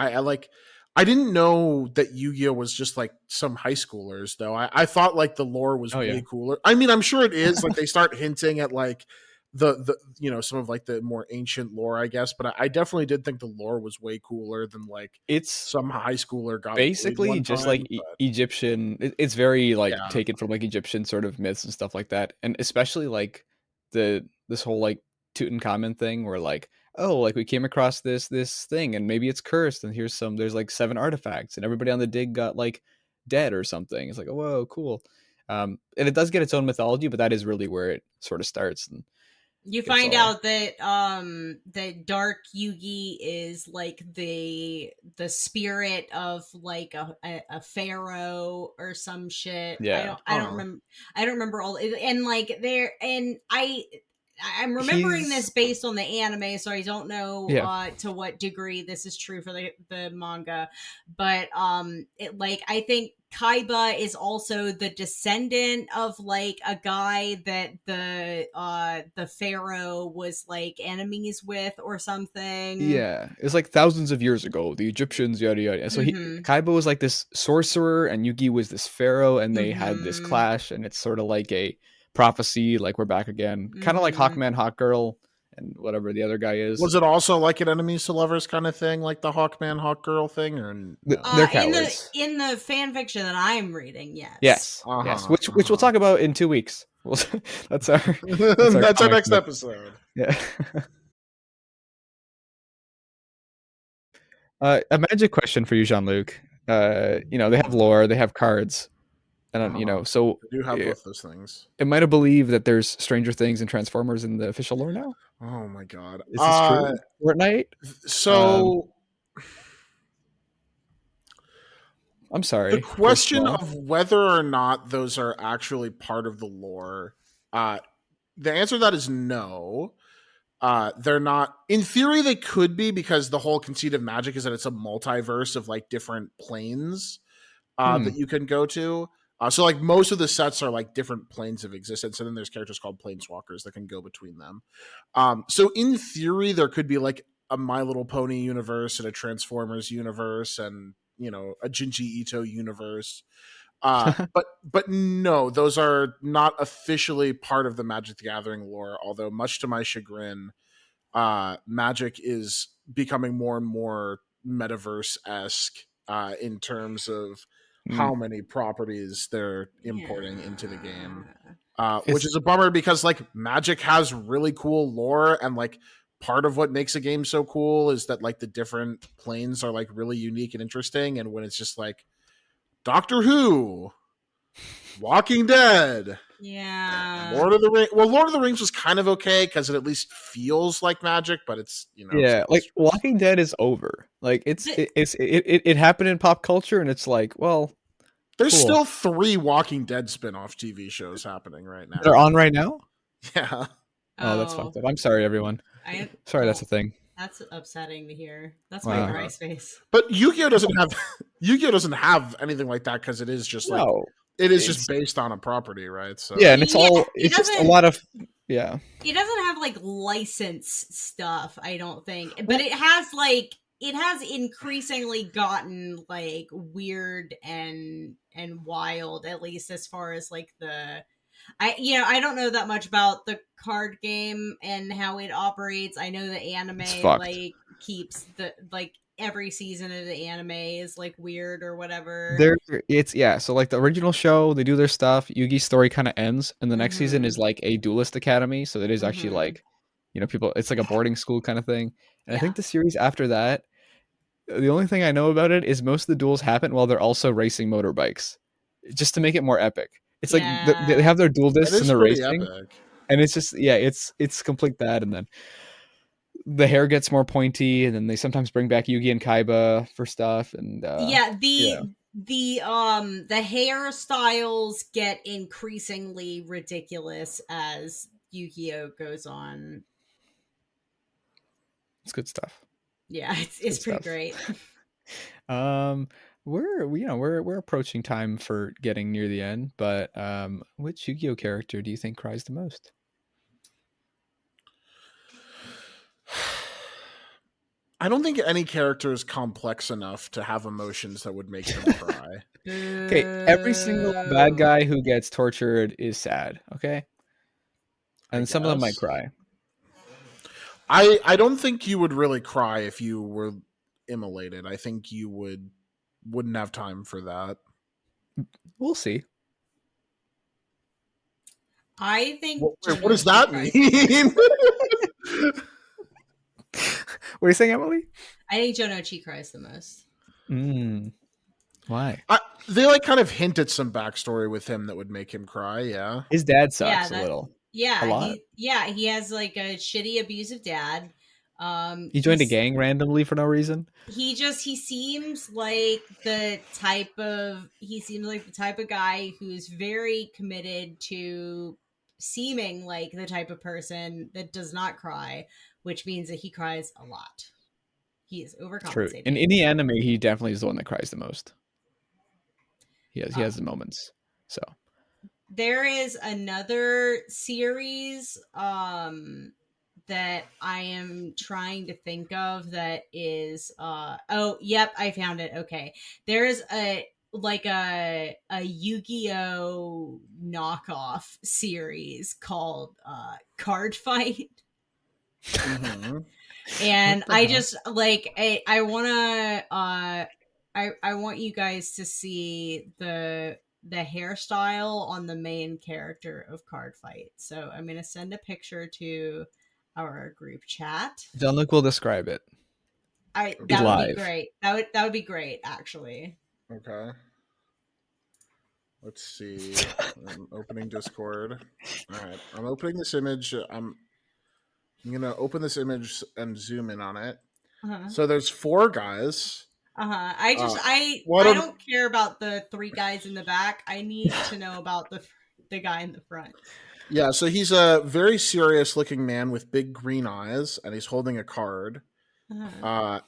S3: I didn't know that Yu-Gi-Oh was just like some high schoolers though. I thought like the lore was way cooler. I mean, I'm sure it is. Like they start hinting at like the you know, some of like the more ancient lore, I guess, but I definitely did think the lore was way cooler than like
S1: it's
S3: some high schooler got
S1: basically just like Egyptian. It's very like taken from like Egyptian sort of myths and stuff like that, and especially like this whole like Tutankhamun thing, where like, oh, like we came across this thing and maybe it's cursed, and there's like 7 artifacts and everybody on the dig got like dead or something. It's like, oh, whoa, cool. And it does get its own mythology, but that is really where it sort of starts. And
S2: you find out that that Dark Yugi is like the spirit of like a pharaoh or some shit.
S1: Yeah,
S2: I don't remember all, and like there, and I'm remembering this based on the anime, so I don't know to what degree this is true for the manga, but it like I think Kaiba is also the descendant of like a guy that the pharaoh was like enemies with or something.
S1: Yeah, it's like thousands of years ago, the Egyptians, yada yada. So Kaiba was like this sorcerer, and Yugi was this pharaoh, and they had this clash, and it's sort of like a prophecy, like we're back again, kind of like Hawkman, Hawkgirl, and whatever the other guy is.
S3: Was it also like an enemies to lovers kind of thing, like the Hawkman, Hawkgirl thing, or
S1: they're cowards?
S2: In the fan fiction that I'm reading, yes,
S1: yes, which we'll talk about in 2 weeks. That's our
S3: next episode.
S1: Yeah. A Magic question for you, Jean-Luc. You know, they have lore, they have cards. And you know, so
S3: I do have both those things.
S1: Am I to believe that there's Stranger Things and Transformers in the official lore now?
S3: Oh my god,
S1: is this true? Fortnite.
S3: So,
S1: I'm sorry.
S3: The question of whether or not those are actually part of the lore, the answer to that is no. They're not. In theory, they could be, because the whole conceit of Magic is that it's a multiverse of like different planes that you can go to. So like most of the sets are like different planes of existence, and then there's characters called planeswalkers that can go between them. So in theory, there could be like a My Little Pony universe and a Transformers universe, and you know, a Junji Ito universe. But no, those are not officially part of the Magic the Gathering lore. Although, much to my chagrin, Magic is becoming more and more metaverse-esque in terms of how many properties they're importing into the game, which is a bummer, because like Magic has really cool lore, and like part of what makes a game so cool is that like the different planes are like really unique and interesting. And when it's just like Doctor Who, Walking Dead, Lord of the Rings. Well, Lord of the Rings was kind of okay because it at least feels like Magic, but it's, you know,
S1: like Walking Dead is over. Like it happened in pop culture, and it's like, well,
S3: there's still 3 Walking Dead spin-off TV shows happening right now.
S1: They're on right now.
S3: Yeah.
S1: Oh, that's fucked up. I'm sorry, everyone. Sorry, that's a thing.
S2: That's upsetting to hear. That's my dry space.
S3: But Yu-Gi-Oh doesn't have anything like that, because it is just like it is just based on a property, right? So
S1: yeah, and it's just a lot of Yeah.
S2: It doesn't have like license stuff, I don't think, but it has increasingly gotten like weird and wild, at least as far as like I don't know that much about the card game and how it operates. I know the anime like keeps the like every season of the anime is like weird or whatever.
S1: So like the original show, they do their stuff. Yugi's story kind of ends, and the next season is like a duelist academy. So it is actually like, people. It's like a boarding school kind of thing. And I think the series after that, the only thing I know about it is most of the duels happen while they're also racing motorbikes, just to make it more epic. It's like they have their duel discs and they're racing, epic. And it's just it's complete that, and then the hair gets more pointy, and then they sometimes bring back Yugi and Kaiba for stuff, and
S2: the hairstyles get increasingly ridiculous as Yu-Gi-Oh goes on.
S1: It's good stuff.
S2: Yeah, it's pretty great.
S1: We're approaching time for getting near the end, but which Yu-Gi-Oh character do you think cries the most?
S3: I don't think any character is complex enough to have emotions that would make them cry.
S1: Okay, every single bad guy who gets tortured is sad, okay? And some of them might cry.
S3: I don't think you would really cry if you were immolated. I think you wouldn't have time for that.
S1: We'll see.
S2: I think.
S3: What does that mean?
S1: What are you saying, Emily?
S2: I think Jonouchi cries the most.
S1: Why?
S3: They like kind of hint at some backstory with him that would make him cry. Yeah,
S1: his dad sucks a little.
S2: Yeah, a lot. He has like a shitty, abusive dad.
S1: He joined a gang randomly for no reason.
S2: He seems like the type of guy who's very committed to seeming like the type of person that does not cry, which means that he cries a lot. He is overcompensating. True.
S1: In the anime, he definitely is the one that cries the most. He has the moments. So
S2: there is another series that I am trying to think of that is I found it. Okay. There's a Yu-Gi-Oh knockoff series called Card Fight.
S3: Mm-hmm.
S2: And I just like I want you guys to see the hairstyle on the main character of Card Fight. So I'm going to send a picture to our group chat.
S1: John-Luc will describe it.
S2: That would be great. That would be great, actually.
S3: Okay. Let's see. I'm opening Discord. All right. I'm opening this image. I'm going to open this image and zoom in on it. Uh-huh. So there's 4 guys.
S2: I don't care about the 3 guys in the back. I need to know about the guy in the front.
S3: Yeah, so he's a very serious looking man with big green eyes, and he's holding a card.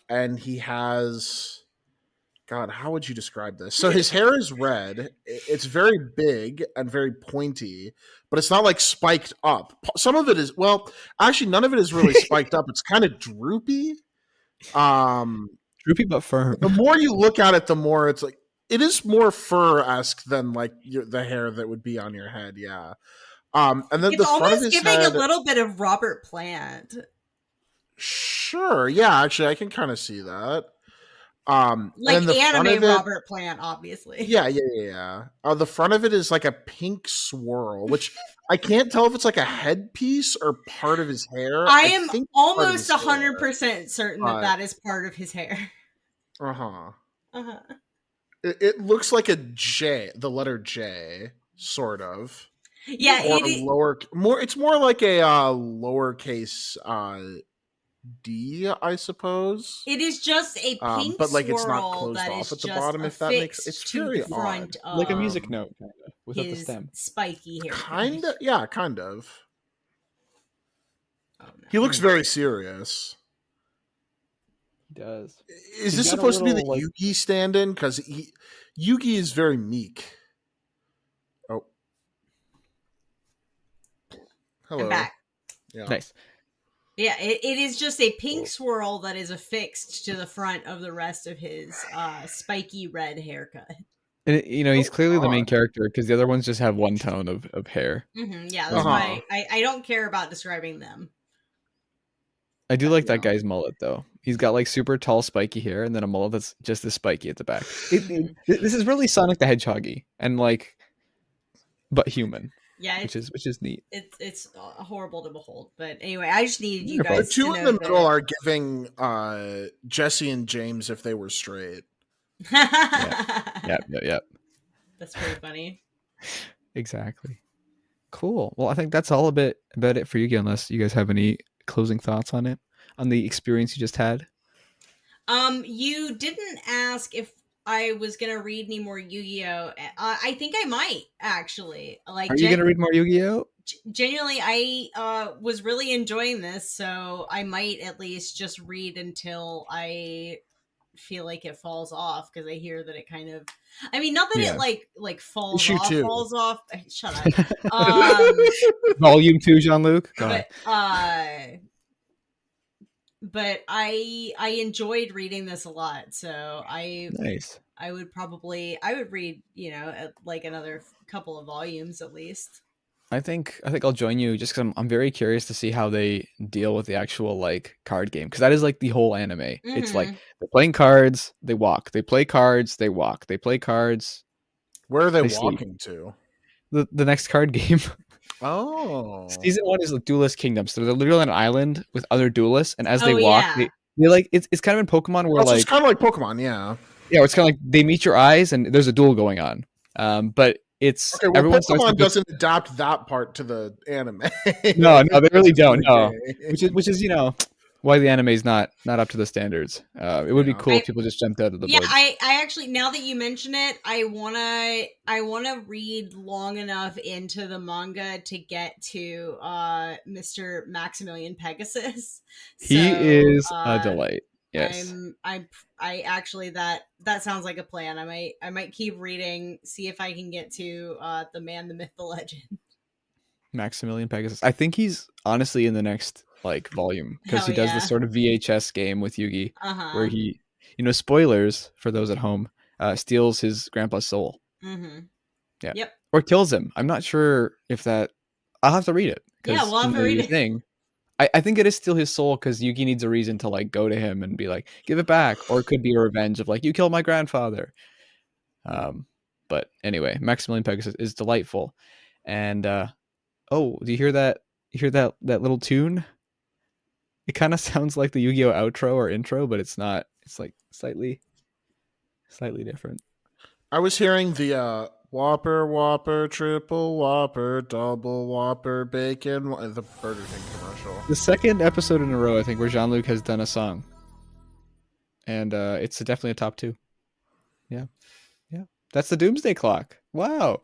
S3: And he has, God, how would you describe this? So his hair is red. It's very big and very pointy, but it's not like spiked up. Some of it is, well, actually none of it is really spiked up. It's kind of droopy.
S1: Droopy but firm.
S3: The more you look at it, the more it's like, it is more fur-esque than like the hair that would be on your head. Yeah. And then
S2: it's
S3: the front of his
S2: giving
S3: head,
S2: a little bit of Robert Plant.
S3: Sure. Yeah, actually I can kind of see that.
S2: Like the anime Robert Plant, obviously.
S3: Yeah. The front of it is like a pink swirl, which I can't tell if it's like a headpiece or part of his hair.
S2: I am almost 100% certain that is part of his hair.
S3: It looks like a J, the letter J, sort of.
S2: Yeah,
S3: it's more like a lowercase D, I suppose.
S2: It is just a pink
S3: but like
S2: swirl
S3: it's not closed off at the bottom. If that makes it's very odd,
S1: like a music note, kind of without the stem.
S2: Spiky hair,
S3: kind of. Yeah, kind of. Oh, no. He looks very serious.
S1: He does.
S3: Is this supposed to be the Yugi stand-in? Because Yugi is very meek. Hello.
S2: I'm back.
S3: Yeah.
S1: Nice.
S2: Yeah, it is just a pink swirl that is affixed to the front of the rest of his spiky red haircut.
S1: And he's clearly the main character because the other ones just have one tone of hair.
S2: Mm-hmm, yeah, that's why I don't care about describing them.
S1: I do like that guy's mullet though. He's got like super tall spiky hair and then a mullet that's just as spiky at the back. This is really Sonic the Hedgehog-y and like, but human.
S2: Yeah,
S1: which is neat.
S2: It's horrible to behold, but anyway, I just needed you guys.
S3: The two in the middle are giving Jesse and James if they were straight.
S1: Yeah.
S2: That's pretty funny.
S1: Exactly. Cool. Well, I think that's all about it for Yu-Gi-Oh! Unless you guys have any closing thoughts on it, on the experience you just had.
S2: You didn't ask if I was gonna read any more Yu-Gi-Oh. I think I might actually. Like,
S1: are you gonna read more Yu-Gi-Oh?
S2: Genuinely, I was really enjoying this, so I might at least just read until I feel like it falls off, because I hear that it kind of. I mean, not that it like falls off. Falls off. Shut up.
S1: Volume 2, Jean-Luc.
S2: But I enjoyed reading this a lot, so
S1: nice.
S2: I would read, like another couple of volumes at least.
S1: I think I'll join you just because I'm very curious to see how they deal with the actual like card game, because that is like the whole anime. Mm-hmm. It's like they're playing cards, they walk, they play cards, they walk, they play cards.
S3: Where are they walking to?
S1: The next card game.
S3: Oh,
S1: season 1 is like Duelist Kingdoms. So they're literally on an island with other duelists, and as they walk, they're like it's kind of in Pokemon where like
S3: it's kind of like Pokemon, yeah.
S1: It's kind of like they meet your eyes and there's a duel going on. But it's
S3: Pokemon doesn't adapt that part to the anime.
S1: No, they really don't. No, which is why the anime is not up to the standards. It would be cool if people just jumped out of the boat.
S2: Yeah, I actually, now that you mention it, I wanna read long enough into the manga to get to Mr. Maximilian Pegasus.
S1: He is a delight. Yes.
S2: I actually that sounds like a plan. I might keep reading, see if I can get to the man, the myth, the legend.
S1: Maximilian Pegasus. I think he's honestly in the next like volume, because he does this sort of VHS game with Yugi where he, spoilers for those at home, steals his grandpa's soul.
S2: Mm-hmm.
S1: Yeah. Yep. Or kills him. I'm not sure if that. I'll have to read it.
S2: Yeah, we'll have to read it.
S1: Thing. I think it is still his soul, because Yugi needs a reason to like go to him and be like, give it back, or it could be a revenge of like, you killed my grandfather. But anyway, Maximilian Pegasus is delightful, and do you hear that? You hear that little tune? It kind of sounds like the Yu-Gi-Oh outro or intro, but it's not. It's like slightly different.
S3: I was hearing the Whopper, triple Whopper, double Whopper, bacon, the Burger King commercial.
S1: The second episode in a row, I think, where Jean-Luc has done a song. And it's definitely a top 2. Yeah. That's the Doomsday Clock. Wow.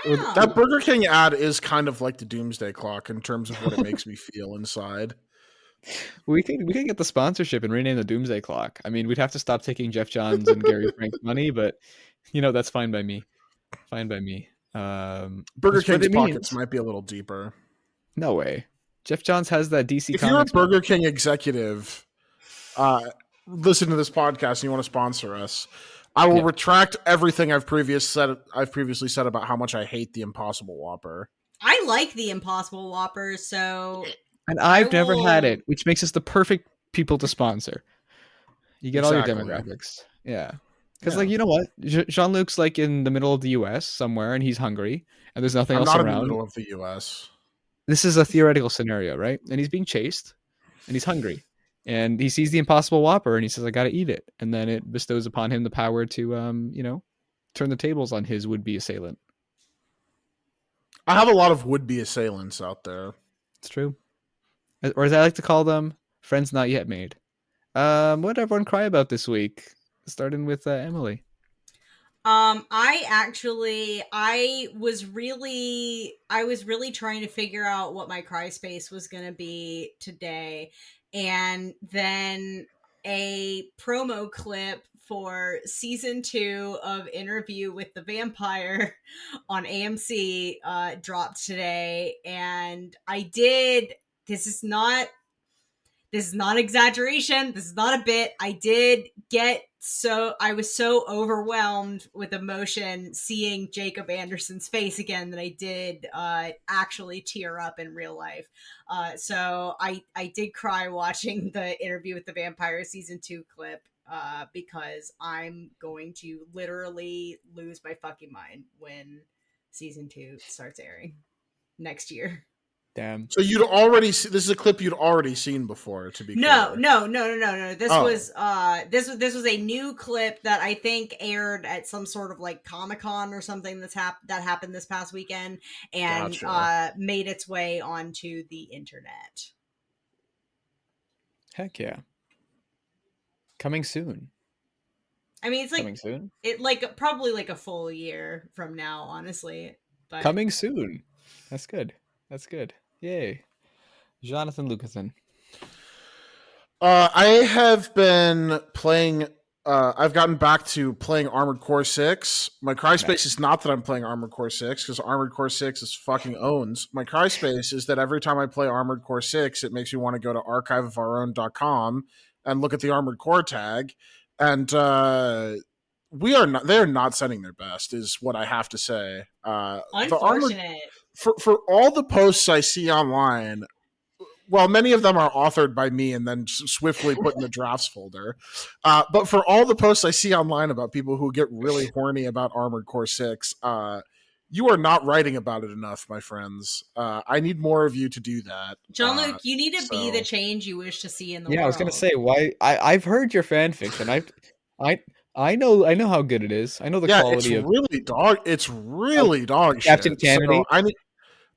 S3: That Burger King ad is kind of like the Doomsday Clock in terms of what it makes me feel inside.
S1: We can get the sponsorship and rename the Doomsday Clock. I mean, we'd have to stop taking Jeff Johns and Gary Frank's money, but that's fine by me.
S3: Burger King's pockets might be a little deeper.
S1: No way. Jeff Johns has that DC.
S3: If you're a Burger King executive, listen to this podcast and you want to sponsor us, I will retract everything I've previously said about how much I hate the Impossible Whopper.
S2: I like the Impossible Whopper, so.
S1: And I've never had it, which makes us the perfect people to sponsor. You get all your demographics. Yeah. Because, you know what? Jean-Luc's, like, in the middle of the U.S. somewhere, and he's hungry, and there's nothing else around.
S3: I'm not in the middle of the U.S.
S1: This is a theoretical scenario, right? And he's being chased, and he's hungry. And he sees the Impossible Whopper, and he says, I gotta eat it. And then it bestows upon him the power to, turn the tables on his would-be assailant.
S3: I have a lot of would-be assailants out there.
S1: It's true. Or as I like to call them, friends not yet made. What did everyone cry about this week? Starting with Emily.
S2: I was really trying to figure out what my cry space was going to be today. And then a promo clip for season 2 of Interview with the Vampire on AMC dropped today, and I did. This is not exaggeration. This is not a bit. I was so overwhelmed with emotion seeing Jacob Anderson's face again that I did actually tear up in real life. So I did cry watching the Interview with the Vampire season 2 clip because I'm going to literally lose my fucking mind when season 2 starts airing next year.
S1: Damn.
S3: So you'd already this is a clip you'd already seen before, to be
S2: no.
S3: clear.
S2: This was this was a new clip that I think aired at some sort of like Comic-Con or something that happened this past weekend and made its way onto the internet.
S1: Heck yeah. Coming soon.
S2: I mean, it's like
S1: coming soon.
S2: It like probably like a full year from now, honestly. But
S1: coming soon. That's good. That's good. Yay. Jonathan Lucasen.
S3: I have been playing. I've gotten back to playing Armored Core 6. My cry-space is not that I'm playing Armored Core 6 because Armored Core 6 is fucking owns. My cry-space is that every time I play Armored Core 6, it makes me want to go to archiveofourown.com and look at the Armored Core tag. And they're not sending their best, is what I have to say.
S2: Unfortunate.
S3: For all the posts I see online, well, many of them are authored by me and then swiftly put in the drafts folder. But for all the posts I see online about people who get really horny about Armored Core 6, you are not writing about it enough, my friends. I need more of you to do that.
S2: Jean-Luc, you need to be the change you wish to see in the world.
S1: Yeah, I was going to say, why? I've heard your fan fiction. I know how good it is. I know the quality of
S3: it's really dog
S1: Captain
S3: shit.
S1: Kennedy.
S3: So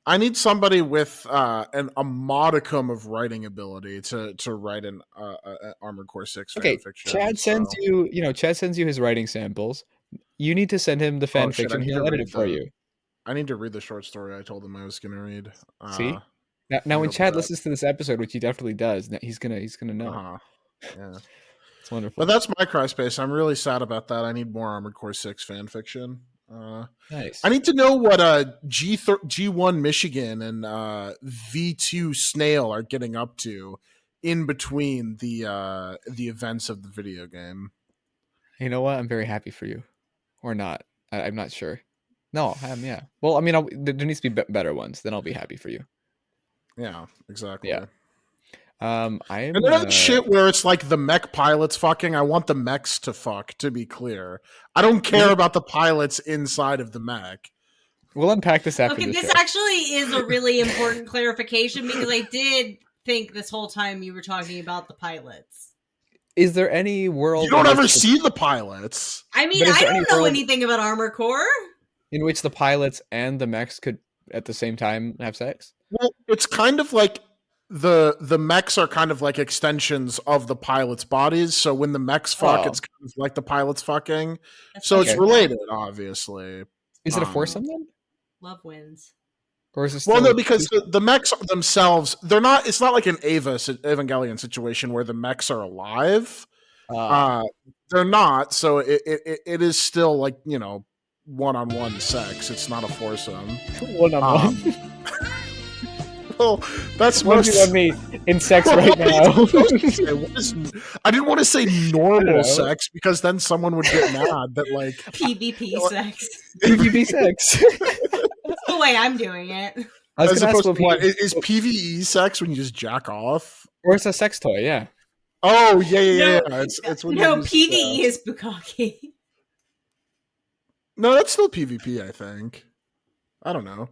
S3: I need somebody with a modicum of writing ability to write an Armored Core 6 fan fiction.
S1: Chad sends you his writing samples. You need to send him the fan fiction. He'll edit it for you.
S3: I need to read the short story I told him I was going to read.
S1: See? Now when Chad listens to this episode, which he definitely does, he's gonna know.
S3: Yeah.
S1: It's wonderful.
S3: But that's my cry space. I'm really sad about that. I need more Armored Core 6 fan fiction.
S1: Nice.
S3: I need to know what G1 Michigan and V2 Snail are getting up to in between the events of the video game.
S1: You know what? I'm very happy for you, or not. I'm not sure. No, yeah. Well, I mean, there needs to be better ones. Then I'll be happy for you.
S3: Yeah, exactly.
S1: Yeah.
S3: And that shit where it's like the mech pilots fucking. I want the mechs to fuck, to be clear. I don't care about the pilots inside of the mech.
S1: We'll unpack this after the
S2: this
S1: show.
S2: actually is a really important clarification because I did think this whole time you were talking about the pilots.
S1: Is there any world...
S3: You don't ever see the pilots.
S2: I mean, I don't know anything about Armored Core.
S1: In which the pilots and the mechs could, at the same time, have sex?
S3: Well, it's kind of like... The mechs are kind of like extensions of the pilots' bodies. So when the mechs fuck, it's kind of like the pilots fucking. So it's related, obviously.
S1: Is it a foursome then?
S2: Love wins.
S1: Or is it
S3: well, no, because the mechs themselves, they're not. It's not like an Evangelion situation where the mechs are alive. They're not. So it is still like, you know, one-on-one sex. It's not a foursome.
S1: One-on-one.
S3: Well, that's
S1: what you want me in sex right now.
S3: I didn't want to say normal sex because then someone would get mad that like
S2: PvP sex.
S1: PvP sex.
S2: That's the way I'm doing it.
S3: As opposed to what is PvE sex when you just jack off?
S1: Or it's a sex toy, yeah.
S3: Oh yeah. It's when
S2: PvE is bukkake.
S3: No, that's still PvP. I think. I don't know.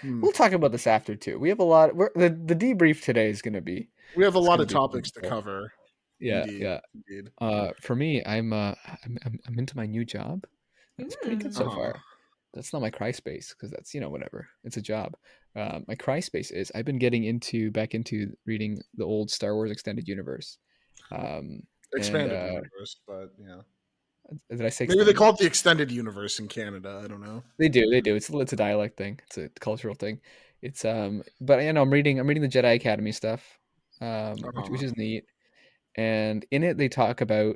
S1: We'll talk about this after too. We have a lot. The debrief today is going to be.
S3: We have a lot of topics to cover.
S1: Yeah, Indeed. For me, I'm into my new job. It's pretty good so far. That's not my cry space because that's whatever. It's a job. My cry space is I've been getting back into reading the old Star Wars extended universe.
S3: Expanded universe, but yeah.
S1: Did I say
S3: maybe they call it the extended universe in Canada? I don't know.
S1: They do. It's a dialect thing. It's a cultural thing. It's but I'm reading the Jedi Academy stuff, which is neat. and in it they talk about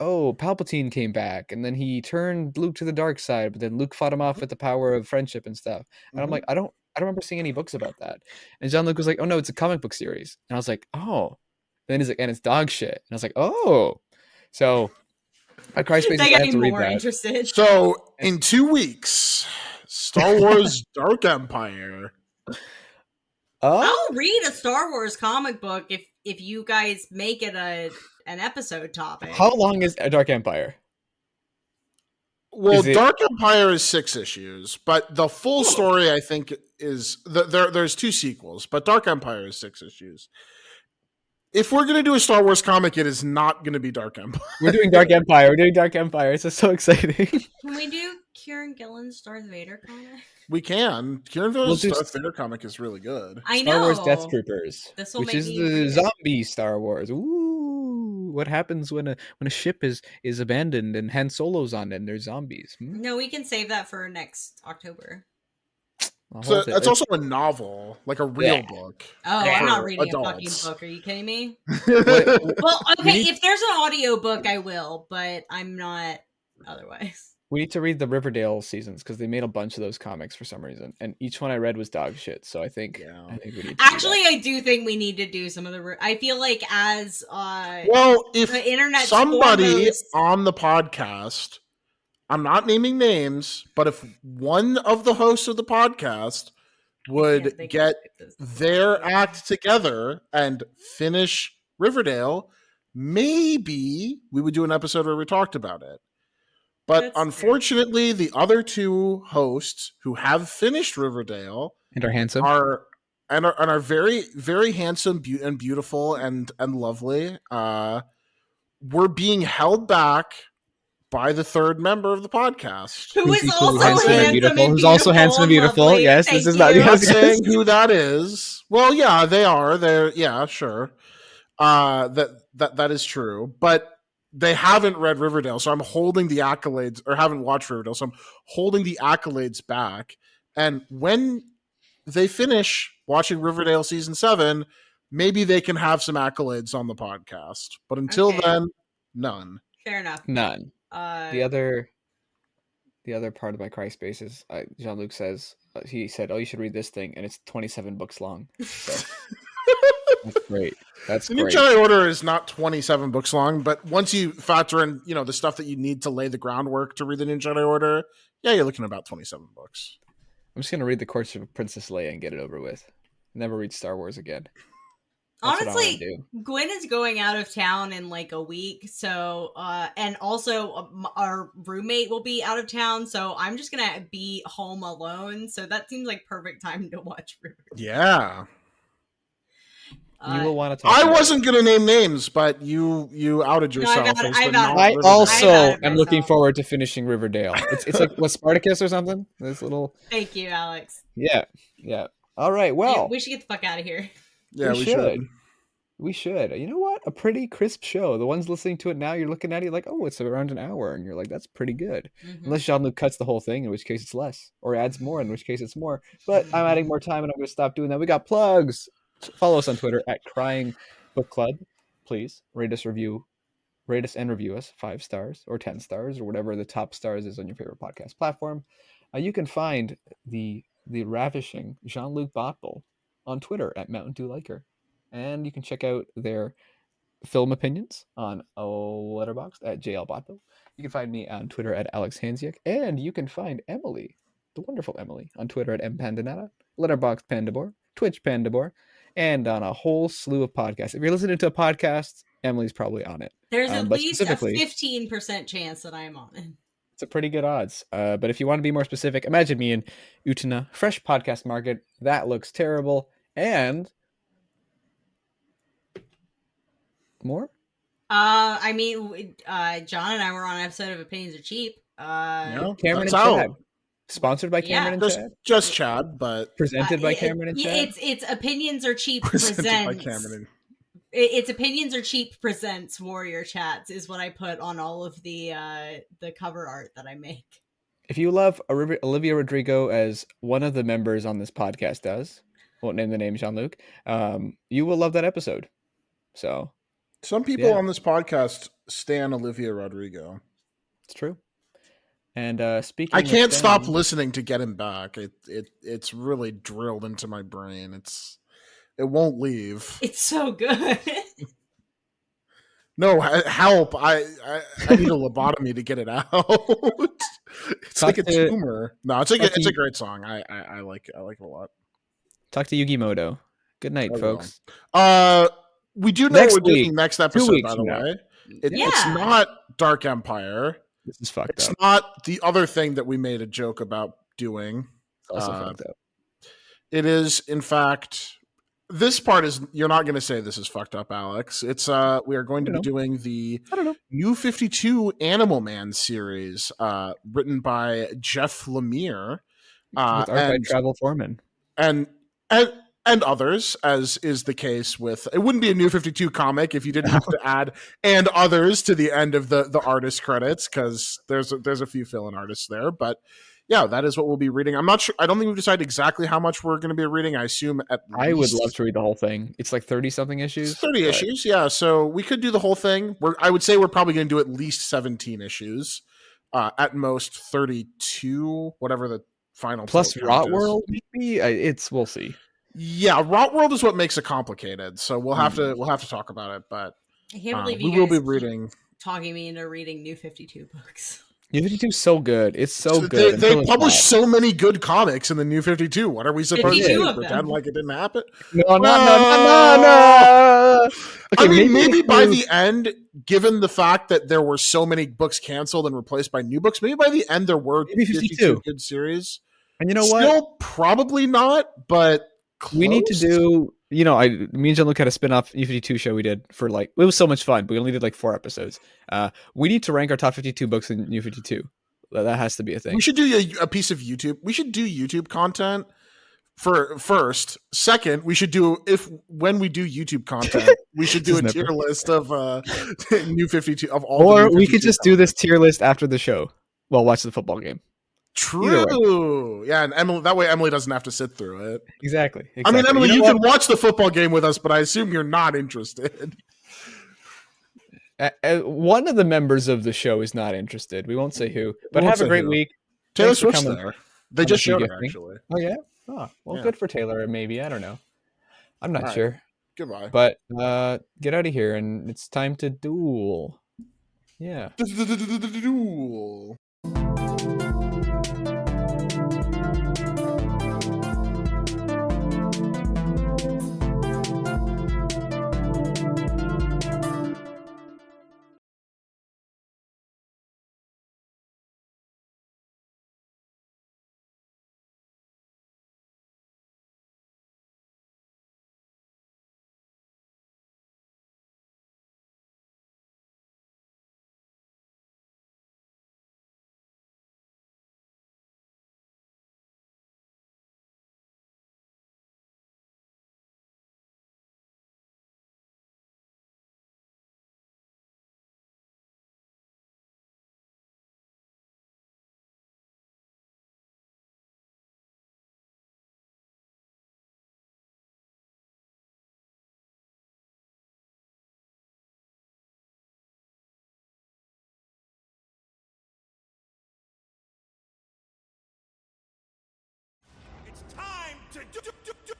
S1: Palpatine came back, and then he turned Luke to the dark side, but then Luke fought him off with the power of friendship and stuff. And I'm like, I don't remember seeing any books about that. And Jean-Luc was like, oh no, it's a comic book series. And I was like, oh. Then he's like, and it's dog shit. And I was like, oh. So at Cryspace, I have to read that.
S2: Interested.
S3: So in 2 weeks, Star Wars Dark Empire.
S2: I'll read a Star Wars comic book if you guys make it an episode topic.
S1: How long is Dark Empire?
S3: Well, Dark Empire is 6 issues, but the full story, I think, is there's 2 sequels, but Dark Empire is 6 issues. If we're going to do a Star Wars comic, it is not going to be Dark Empire.
S1: We're doing Dark Empire. We're doing Dark Empire. It's just so exciting.
S2: Can we do Kieran Gillen's Darth Vader comic?
S3: We can. Kieran Gillen's Darth Vader comic is really good.
S2: I know.
S1: Star Wars Death Troopers, which is the zombie Star Wars. Ooh, what happens when a ship is abandoned and Han Solo's on it and there's zombies?
S2: No, we can save that for next October.
S3: So it's also a novel, like a real book.
S2: Oh, I'm not reading a fucking book. Are you kidding me? Well, okay, if there's an audio book, I will, but I'm not otherwise.
S1: We need to read the Riverdale seasons because they made a bunch of those comics for some reason, and each one I read was dog shit. So I think we need to
S2: actually, I do think we need to do some of the. I feel like as
S3: if the internet somebody on the podcast. I'm not naming names, but if one of the hosts of the podcast would get their act together and finish Riverdale, maybe we would do an episode where we talked about it. But unfortunately, the other 2 hosts who have finished Riverdale
S1: and are handsome
S3: are very, very handsome and beautiful and lovely. We're being held back by the 3rd member of the podcast,
S2: who is also handsome and beautiful.
S1: Who's also handsome and beautiful. Yes, this is not
S3: saying who that is. Well, yeah, they are. They're sure. That is true, but they haven't read Riverdale, so I'm holding the accolades, or haven't watched Riverdale, so I'm holding the accolades back. And when they finish watching Riverdale season 7, maybe they can have some accolades on the podcast. But until then, none.
S2: Fair enough.
S1: None. The other part of my Cryspace is Jean-Luc says he said, "Oh, you should read this thing," and it's 27 books long. So that's great.
S3: The New Jedi Order is not 27 books long, but once you factor in, the stuff that you need to lay the groundwork to read the New Jedi Order, you're looking at about 27 books.
S1: I'm just gonna read the Courtship of Princess Leia and get it over with. Never read Star Wars again.
S2: That's honestly, Gwen is going out of town in like a week, so and also our roommate will be out of town, so I'm just gonna be home alone. So that seems like perfect time to watch Riverdale.
S3: Yeah.
S1: You will want to talk.
S3: I wasn't going to name names, but you outed yourself.
S2: No,
S1: I also am looking forward to finishing Riverdale. It's like what, Spartacus or something. This little.
S2: Thank you, Alex.
S1: Yeah. All right. Well,
S2: we should get the fuck out of here.
S3: Yeah, we should.
S1: We should. You know what? A pretty crisp show. The ones listening to it now, you're looking at it like, oh, it's around an hour, and you're like, that's pretty good. Mm-hmm. Unless Jean-Luc cuts the whole thing, in which case it's less, or adds more, in which case it's more. But I'm adding more time, and I'm going to stop doing that. We got plugs. Follow us on Twitter at Crying Book Club. Please rate us and review us 5 stars or 10 stars or whatever the top stars is on your favorite podcast platform. You can find the ravishing Jean-Luc Botble on Twitter at Mountain Dew Liker, and you can check out their film opinions on Letterboxd at JL Botble. You can find me on Twitter at Alex Hansiak, and you can find Emily, the wonderful Emily, on Twitter at MPandanata, Letterboxd Pandabor, Twitch Pandabor, and on a whole slew of podcasts. If you're listening to a podcast, Emily's probably on it.
S2: There's at least a 15% chance that I'm on it.
S1: It's a pretty good odds. But if you want to be more specific, imagine me in Utah, fresh podcast market. That looks terrible. And more?
S3: John
S2: and I were on an episode of Opinions Are Cheap.
S1: Cameron and Chad. Sponsored by Cameron and Chad?
S3: Just Chad, but
S1: presented by Cameron and Chad?
S2: It's Opinions Are Cheap presents. By Cameron. It's Opinions Are Cheap presents Warrior Chats is what I put on all of the cover art that I make.
S1: If you love Olivia Rodrigo as one of the members on this podcast does, won't name the name Jean-Luc, you will love that episode. So
S3: Some people on this podcast stan Olivia Rodrigo.
S1: It's true. And speaking,
S3: I can't stop listening to Get Him Back. It's really drilled into my brain. It won't leave.
S2: It's so good.
S3: No, help! I need a lobotomy to get it out. It's like a tumor. No, it's a great song. I like it a lot.
S1: Talk to Yugimoto. Good night, folks.
S3: We do know what we're doing next episode, by the way. It's not Dark Empire.
S1: This is fucked up.
S3: It's not the other thing that we made a joke about doing.
S1: It's also fucked up.
S3: It is, in fact, this part is, you're not going to say this is fucked up, Alex. It's we are going to be doing the New 52 Animal Man series, written by Jeff Lemire.
S1: With art by Travel Foreman.
S3: And others, as is the case with, it wouldn't be a New 52 comic if you didn't have to add and others to the end of the artist credits, because there's a few fill-in artists there. But yeah, that is what we'll be reading. I'm not sure. I don't think we've decided exactly how much we're going to be reading. I assume
S1: I would love to read the whole thing. It's like 30-something issues.
S3: 30 issues, yeah. So we could do the whole thing. I would say we're probably going to do at least 17 issues. At most 32, whatever the final.
S1: Plus Rot World, maybe? We'll see.
S3: Yeah, Rot World is what makes it complicated, so we'll have to talk about it. But
S2: I can't believe
S3: we will be reading.
S2: Talking me into reading New 52 books.
S1: New 52 is so good. It's so good.
S3: They published so many good comics in the New 52. What are we supposed to do? Pretend like it didn't happen?
S1: No.
S3: Okay, I mean, maybe by the end, given the fact that there were so many books canceled and replaced by new books, maybe by the end there were 52 good series.
S1: And you know what?
S3: Still probably not, but close.
S1: We need to do, me and Jean-Luc had a spin-off New 52 show we did for it was so much fun, but we only did 4 episodes. We need to rank our top 52 books in New 52. That has to be a thing.
S3: We should do a piece of YouTube. We should do YouTube content for first. Second, we should do, when we do YouTube content, we should do a tier list of New 52 of all.
S1: Or we could just do this tier list after the show while watching the football game.
S3: True. Yeah, and Emily, that way Emily doesn't have to sit through it.
S1: Exactly.
S3: I mean, Emily, you can watch the football game with us, but I assume you're not interested.
S1: One of the members of the show is not interested. We won't say who, but have a great week.
S3: Taylor Swift's there. They just showed her, actually.
S1: Oh, yeah? Oh, well, good for Taylor, maybe. I don't know. I'm not sure.
S3: Goodbye.
S1: But get out of here, and it's time to duel. Yeah.
S3: Duel.
S4: It's time to